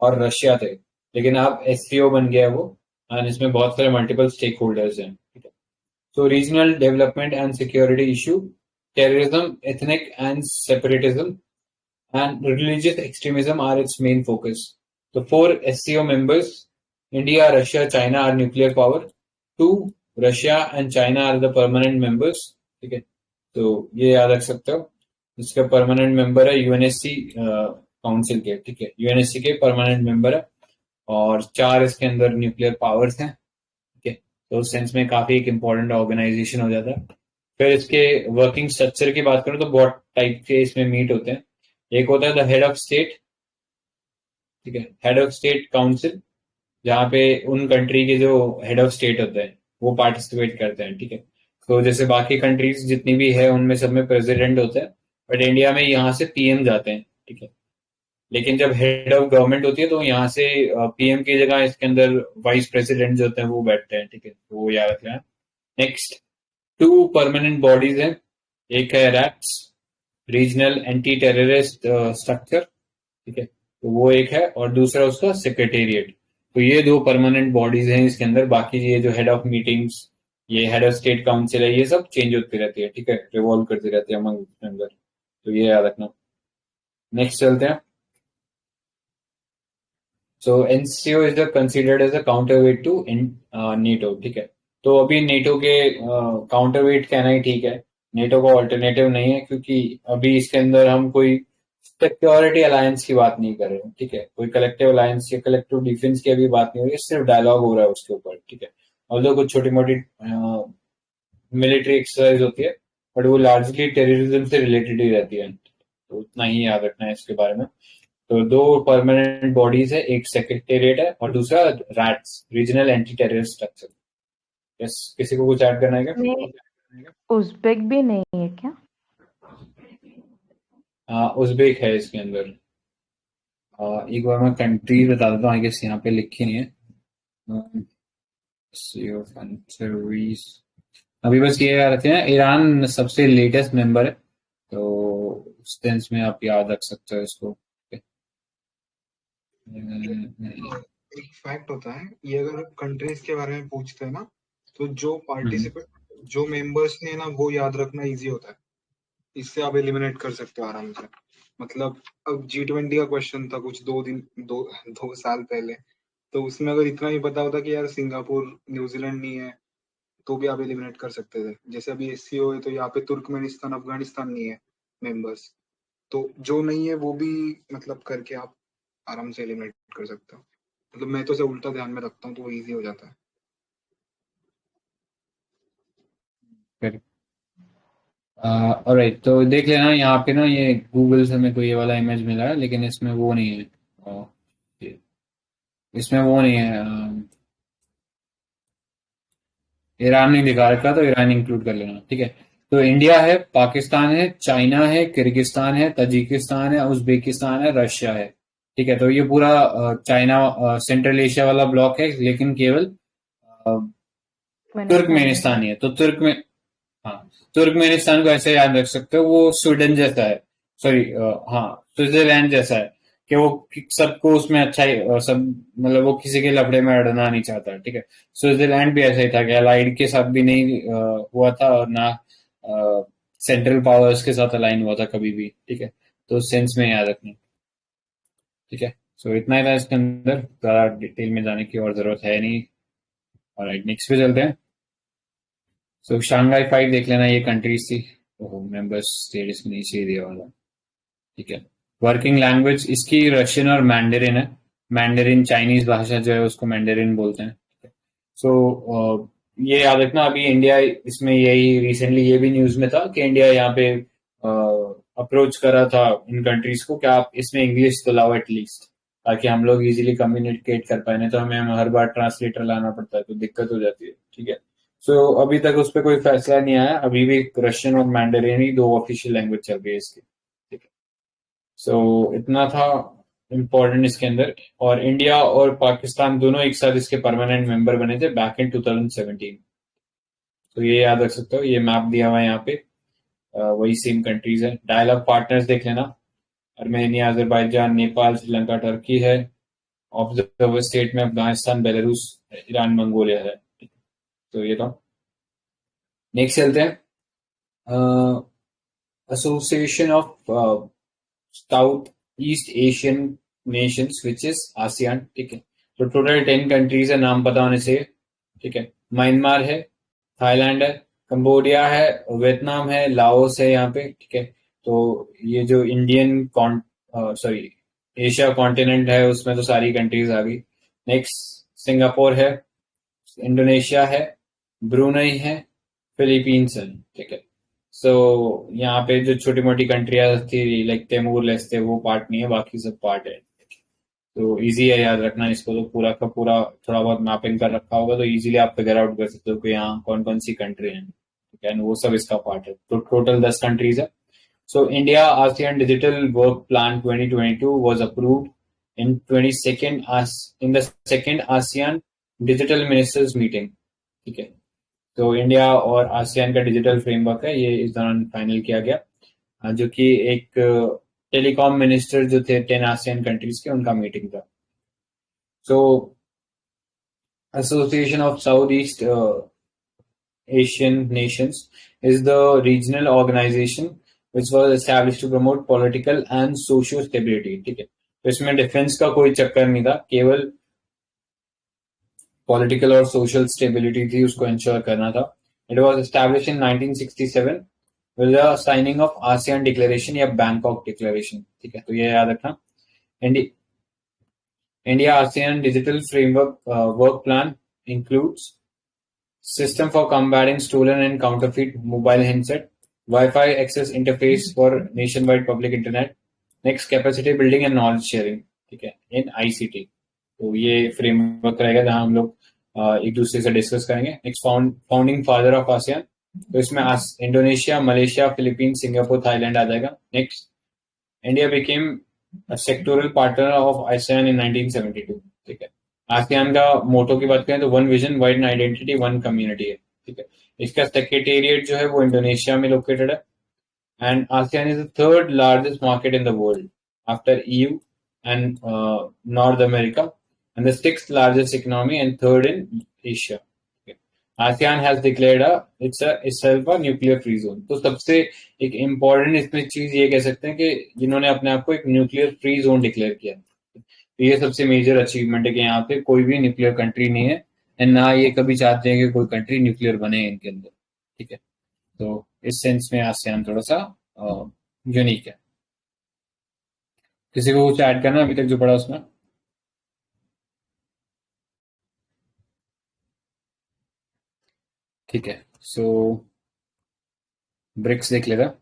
और रशिया थे, लेकिन अब एससीओ बन गया वो, एंड इसमें बहुत सारे मल्टीपल स्टेक होल्डर्स हैं। ठीक है, so regional development and security issue, terrorism, ethnic and separatism, and religious extremism are its main focus. The 4 SCO members, India, Russia, China are nuclear power. 2 Russia and China are the permanent members. ठीक है, तो ये याद रख सकते हो। इसका permanent member है यूएनएससी काउंसिल के। ठीक है, यूएनएससी के परमानेंट मेंबर है, और 4 इसके अंदर न्यूक्लियर पावर्स हैं। तो उस सेंस में काफी एक इम्पोर्टेंट ऑर्गेनाइजेशन हो जाता है। फिर इसके वर्किंग स्ट्रक्चर की बात करूं तो बहुत टाइप के इसमें मीट होते हैं। एक होता है द हेड ऑफ स्टेट। ठीक है, हेड ऑफ स्टेट काउंसिल, जहाँ पे उन कंट्री के जो हेड ऑफ स्टेट होते हैं वो पार्टिसिपेट करते हैं। ठीक है, तो जैसे बाकी कंट्रीज जितनी भी है उनमें सब में प्रेसिडेंट होते हैं, बट इंडिया में यहाँ से पीएम जाते हैं। ठीक है, लेकिन जब हेड ऑफ गवर्नमेंट होती है तो यहाँ से पीएम की जगह इसके अंदर वाइस प्रेसिडेंट जो होते हैं वो बैठते हैं। ठीक है, तो वो याद रखना है। नेक्स्ट 2 परमानेंट बॉडीज हैं, एक है rats, regional anti terrorist structure. ठीक है, तो वो एक है, और दूसरा उसका सेक्रेटेरिएट। तो ये 2 परमानेंट बॉडीज हैं इसके अंदर। बाकी ये जो हेड ऑफ मीटिंग्स, ये हेड ऑफ स्टेट काउंसिल है, ये सब चेंज होती रहती है। ठीक है, रिवॉल्व करती रहती है अमंग अंदर, तो ये याद रखना। नेक्स्ट चलते हैं। So NCO is considered as a counterweight to NATO। ठीक है, तो अभी नेटो के काउंटरवेट कहना ही ठीक है, नेटो का ऑल्टरनेटिव नहीं है, क्योंकि अभी इसके अंदर हम कोई सिक्योरिटी अलायंस की बात नहीं कर रहे हैं। ठीक है, कोई कलेक्टिव अलायंस या कलेक्टिव डिफेंस की अभी बात नहीं हो रही है, सिर्फ डायलॉग हो रहा है उसके ऊपर। ठीक है, ऑल्दो कुछ छोटी मोटी मिलिट्री एक्सरसाइज होती है, बट वो लार्जली टेररिज्म से रिलेटेड ही रहती है, तो उतना ही याद रखना है इसके बारे में। तो 2 परमानेंट बॉडीज है, एक सेक्रेटेरिएट है और दूसरा rats, regional anti terrorist structure. Yes, किसी को कुछ ऐड करना है क्या? में उज़्बेक भी नहीं है क्या? उज़्बेक है इसके अंदर। एक बार मैं कंट्री बता देता हूँ, आई गेस यहाँ पे लिखी नहीं है। अभी बस ये याद रखते हैं, ईरान सबसे लेटेस्ट मेंबर है, तो उस सेंस में आप याद रख सकते हो इसको। एक फैक्ट होता है ये, अगर कंट्रीज के बारे में पूछते हैं ना, तो जो पार्टिसिपेट जो मेंबर्स ने ना वो याद रखना इजी होता है, इससे आप एलिमिनेट कर सकते हो आराम से। मतलब अब G20 का क्वेश्चन था कुछ 2 साल पहले, तो उसमें अगर इतना ही पता होता कि यार सिंगापुर न्यूजीलैंड नहीं है, तो भी आप एलिमिनेट कर सकते थे। जैसे अभी SCO है तो यहाँ पे तुर्कमेनिस्तान, अफगानिस्तान नहीं है मेंबर्स, तो जो नहीं है वो भी मतलब करके आप आराम से एलिमिनेट कर सकते हो। मतलब मैं तो से उल्टा ध्यान में रखता हूँ, तो वो इजी हो जाता है। ऑलराइट, तो देख लेना यहाँ पे ना, ये गूगल से मेरे को ये वाला इमेज मिला है, लेकिन इसमें वो नहीं है, इसमें वो नहीं है, ईरान नहीं दिखा रखा, तो ईरान इंक्लूड कर लेना। ठीक है, तो इंडिया है, पाकिस्तान है, चाइना है, किर्गिस्तान है, तजिकिस्तान है, उज्बेकिस्तान है, रशिया है। ठीक है, तो ये पूरा चाइना सेंट्रल एशिया वाला ब्लॉक है, लेकिन केवल तुर्कमेनिस्तान ही है। तो तुर्कमेनिस्तान को ऐसे याद रख सकते हो, वो स्वीडन जैसा है, सॉरी स्विट्जरलैंड जैसा है कि वो सबको उसमें अच्छा ही सब, मतलब वो किसी के लफड़े में अड़ना नहीं चाहता। ठीक है, स्विट्जरलैंड भी ऐसा ही था कि अलाइड के साथ भी नहीं हुआ था और ना सेंट्रल पावर्स के साथ अलाइन हुआ था कभी भी। ठीक है, तो सेंस में याद रखना। ठीक है, सो इतना ही था इसके अंदर, ज्यादा डिटेल में जाने की और जरूरत है नहीं। और नेक्स्ट पे चलते हैं। सो शांघाई 5 देख लेना, ये कंट्रीज थी। ओहो, मेंबर्स स्टेट इसमें नीचे ही दिया वाला। ठीक है, वर्किंग लैंग्वेज इसकी रशियन और मैंडरिन है। मैंडरिन चाइनीज भाषा जो है उसको मैंडरिन बोलते हैं। सो ये याद रखना, अभी इंडिया इसमें यही रिसेंटली ये भी न्यूज में था कि इंडिया यहाँ पे अप्रोच करा था इन कंट्रीज को कि आप इसमें इंग्लिश तो लाओ एटलीस्ट, ताकि हम लोग इजीली कम्युनिकेट कर पाए। नहीं तो हमें हर बार ट्रांसलेटर लाना पड़ता है, तो दिक्कत हो जाती है। ठीक है, सो अभी तक उस पर कोई फैसला नहीं आया, अभी भी रशियन और मैंडरिन ही 2 ऑफिशियल लैंग्वेज चल रही है इसकी। ठीक है, सो इतना था इम्पोर्टेंट इसके अंदर। और इंडिया और पाकिस्तान दोनों एक साथ इसके परमानेंट मेंबर बने थे बैक इन 2017। तो ये याद रख सकते हो, ये मैप दिया हुआ है यहाँ पे, वही सेम कंट्रीज है। डायलॉग पार्टनर्स देख लेना, Armenia, Azerbaijan, Nepal, Sri Lanka, Turkey है। ऑब्जर्वर स्टेट में अफगानिस्तान, बेलारूस, ईरान, मंगोलिया है। तो ये तो नेक्स्ट चलते हैं। Association of South East Asian Nations which is ASEAN. ठीक है, तो टोटल 10 कंट्रीज है, नाम पता होने से। ठीक है, म्यांमार है, थाईलैंड है, कंबोडिया है, वियतनाम है, लाओस है यहाँ पे। ठीक है, तो ये जो इंडियन सॉरी एशिया कॉन्टिनेंट है उसमें तो सारी कंट्रीज आ गई। नेक्स्ट सिंगापुर है, इंडोनेशिया है, ब्रुनई है, फिलीपींस है। ठीक है, सो यहाँ पे जो छोटी मोटी कंट्रियां थी लाइक तैमूर लेस्ते, वो पार्ट नहीं है, बाकी सब पार्ट है। तो इजी है याद रखना इसको, तो पूरा का पूरा थोड़ा बहुत मैपिंग कर रखा होगा तो इजीली आप फिगर आउट कर सकते हो कि यहाँ कौन कौन सी कंट्री है। ठीक है, वो सब इसका पार्ट है। तो टोटल 10 कंट्रीज है। So India ASEAN digital work plan 2022 was approved in 22nd in the second ASEAN digital ministers meeting. ठीक है, तो इंडिया और आसियान का डिजिटल फ्रेमवर्क है, ये इस दौरान फाइनल किया गया, जो कि एक टेलीकॉम मिनिस्टर जो थे 10 आसियान कंट्रीज के, उनका मीटिंग था। So Association of South East Asian Nations is the regional organization which was established to promote political and socio stability। ठीक है, तो इसमें डिफेंस का कोई चक्कर नहीं था, केवल पॉलिटिकल और सोशल स्टेबिलिटी थी, उसको इंश्योर करना था। It was established in 1967 with the signing off ASEAN declaration या बैंकॉक डिक्लेरेशन। ठीक है, तो ये याद रखना। India ASEAN digital framework work plan includes system for combating stolen and counterfeit mobile handset, Wi-Fi access interface for nationwide public internet, next capacity building and knowledge sharing। ठीक है, इन ICT। तो ये फ्रेमवर्क रहेगा जहां हम लोग एक दूसरे से डिस्कस करेंगे। Next founding father of ASEAN, तो इसमें Indonesia, Malaysia, Philippines, Singapore, Thailand आ जाएगा। Next India became sectoral partner of ASEAN in 1972। ठीक है, आसियान का मोटो की बात करें तो one vision, one identity, one community है। ठीक है, इसका सेक्रेटेरिएट जो है वो इंडोनेशिया में लोकेटेड है। And ASEAN is the third largest market in the world after EU and north America, and the sixth largest economy and third in Asia. ASEAN has declared itself a nuclear free zone. तो सबसे एक important इसमें चीज ये कह सकते हैं कि जिन्होंने अपने आप को एक न्यूक्लियर फ्री जोन डिक्लेयर किया, तो ये सबसे मेजर अचीवमेंट है कि यहाँ पे कोई भी न्यूक्लियर कंट्री नहीं है, एंड ना ये कभी चाहते हैं कि कोई कंट्री न्यूक्लियर बने इनके अंदर। ठीक है, तो इस सेंस में आसियान थोड़ा सा यूनिक है। किसी को कुछ ऐड करना अभी तक जो पढ़ा उसमें? ठीक है, सो ब्रिक्स देख लेगा।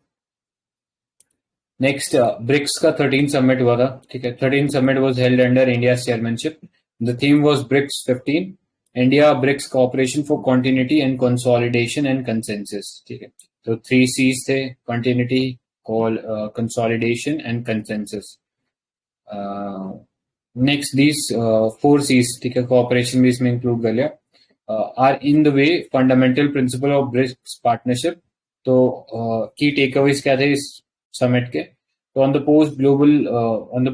नेक्स्ट ब्रिक्स का 13 समिट हुआ था। ठीक है, 13 summit was held under India chairmanship. The theme was BRICS 15 India BRICS cooperation for continuity and consolidation and consensus. ठीक है, तो 3 C's थे, continuity, consolidation and consensus. Next, these 4 C's, ठीक है, cooperation भी इसमें include कर लिया, are in the way fundamental principle of BRICS partnership. तो key takeaways क्या थे इस summit के? So on the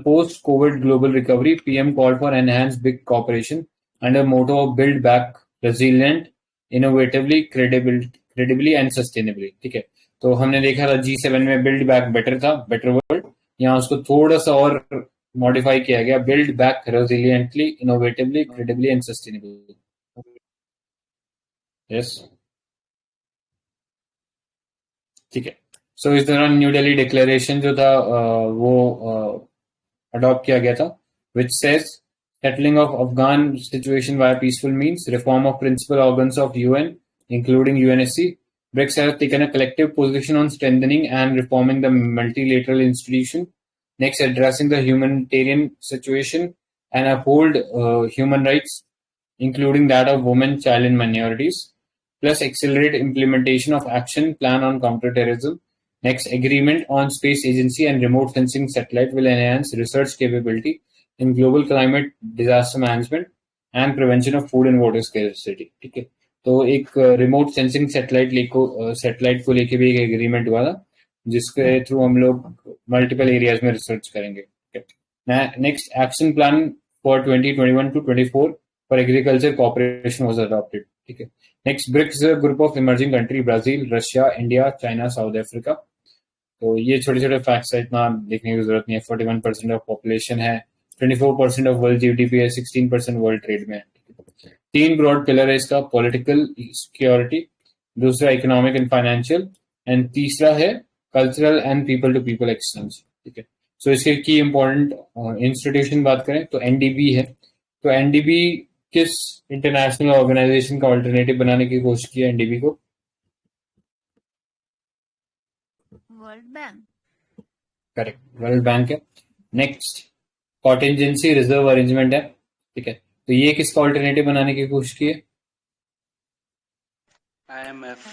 post-COVID global recovery, PM called for enhanced BRICS cooperation under motto of build back resilient, innovatively, credibly and sustainably. ठीक है, तो हमने देखा था G7 में build back better था, better world. यहाँ उसको थोड़ा सा और मॉडिफाई किया गया, build back resiliently, innovatively, credibly and sustainably. Yes. ठीक है. सो इस दौरान न्यू दिल्ली डिक्लेरेशन जो था वो अडॉप्ट किया गया था, which says settling of Afghan situation via peaceful means reform of principal organs of UN including UNSC. BRICS have taken a collective position on strengthening and reforming the multilateral institution. Next, addressing the humanitarian situation and uphold human rights, including that of women, child and minorities. Plus, accelerate implementation of action plan on counterterrorism. Next, agreement on space agency and remote sensing satellite will enhance research capability in global climate disaster management and prevention of food and water scarcity. ठीक है, तो एक remote sensing satellite को लेके भी एक agreement हुआ था, जिसके थ्रू हम लोग मल्टीपल एरियाज में रिसर्च करेंगे. Next, action plan for 2021 to 24 for agriculture cooperation was adopted. ठीक है. Next, BRICS group of emerging country Brazil, Russia, India, China, South Africa. तो ये छोटे छोटे फैक्ट्स है, इतना देखने की जरूरत नहीं है. 41% ऑफ पॉपुलेशन है, 24% ऑफ वर्ल्ड जीडीपी है, 16% वर्ल्ड ट्रेड में है. 3 ब्रॉड पिलर है इसका, पॉलिटिकल सिक्योरिटी, दूसरा इकोनॉमिक एंड फाइनेंशियल, एंड तीसरा है cultural and people to people exchange. ठीक है. सो इसके की इंपॉर्टेंट इंस्टीट्यूशन बात करें तो एनडीबी है. तो एनडीबी किस इंटरनेशनल ऑर्गेनाइजेशन का ऑल्टरनेटिव बनाने की कोशिश की है एनडीबी को? World bank. Correct, world bank है. नेक्स्ट, कॉन्टिजेंसी रिजर्व अरेंजमेंट है. ठीक है, तो ये किसका ऑल्टरनेटिव बनाने की कोशिश की है? IMF.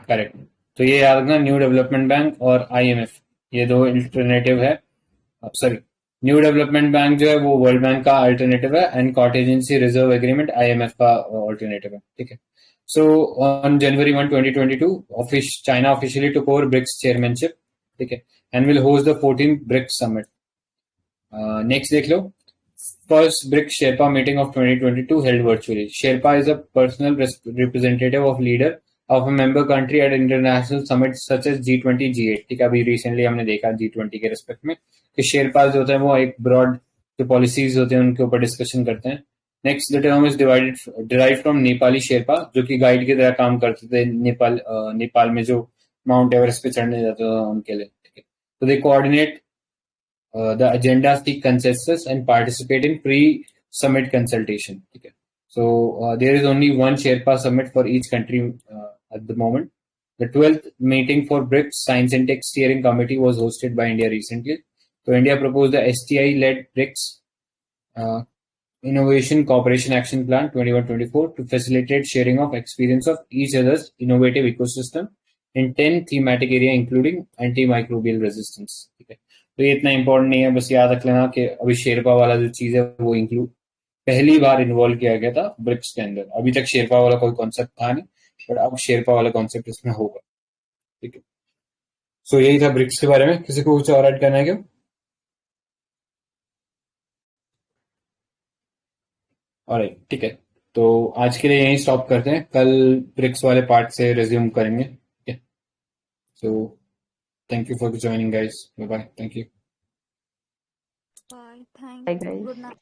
करेक्ट. तो ये याद रखना, न्यू डेवलपमेंट बैंक और IMF, ये दो अल्टरनेटिव है. सॉरी, न्यू डेवलपमेंट बैंक जो है वो वर्ल्ड बैंक का अल्टरनेटिव है, and contingency reserve agreement IMF का अल्टरनेटिव है. ठीक है. So on January 1, 2022 China officially took over BRICS chairmanship. ठीक है, and will host the 14th BRICS summit. Next देख लो, first BRICS sherpa meeting of 2022 held virtually. Sherpa is a personal representative of leader of a member country at international summits such as G20, G8. ठीक है, अभी recently हमने देखा G20 के respect में कि शेरपास जो होते हैं वो एक ब्रॉड जो पॉलिसीज होते हैं उनके ऊपर डिस्कशन करते हैं. Next, the term is derived from Nepali Sherpa, जो कि गाइड की तरह काम करते थे नेपाल में जो माउंट एवरेस्ट पे चढ़ने जाते थे उनके लिए. ठीक है, तो they coordinate the agenda, seek consensus and participate in pre summit consultation. ठीक है. So there is only one Sherpa summit for each country at the moment. The 12th meeting for BRICS Science and Tech Steering Committee was hosted by India recently. So India proposed the STI-led BRICS Innovation Cooperation Action Plan 21-24 to facilitate sharing of experience of each other's innovative ecosystem in 10 thematic area including antimicrobial resistance. ठीक है, तो ये इतना important नहीं है, बस याद रख लेना कि अभी शेरपा वाला जो चीज है वो इंक्लूड पहली बार इन्वॉल्व किया गया था ब्रिक्स के अंदर. अभी तक शेरपा वाला कोई कॉन्सेप्ट था नहीं, बट अब शेरपा वाला कॉन्सेप्ट इसमें होगा. ठीक है, सो यही था ब्रिक्स के बारे में. किसी को कुछ और ऐड करना है क्या? ऑलराइट, ठीक है, तो आज के लिए यहीं स्टॉप करते हैं. कल ब्रिक्स वाले पार्ट से रिज्यूम करेंगे. ठीक है, so thank you for joining guys. Bye bye. Thank you. Bye. Thanks. Bye guys. Good night.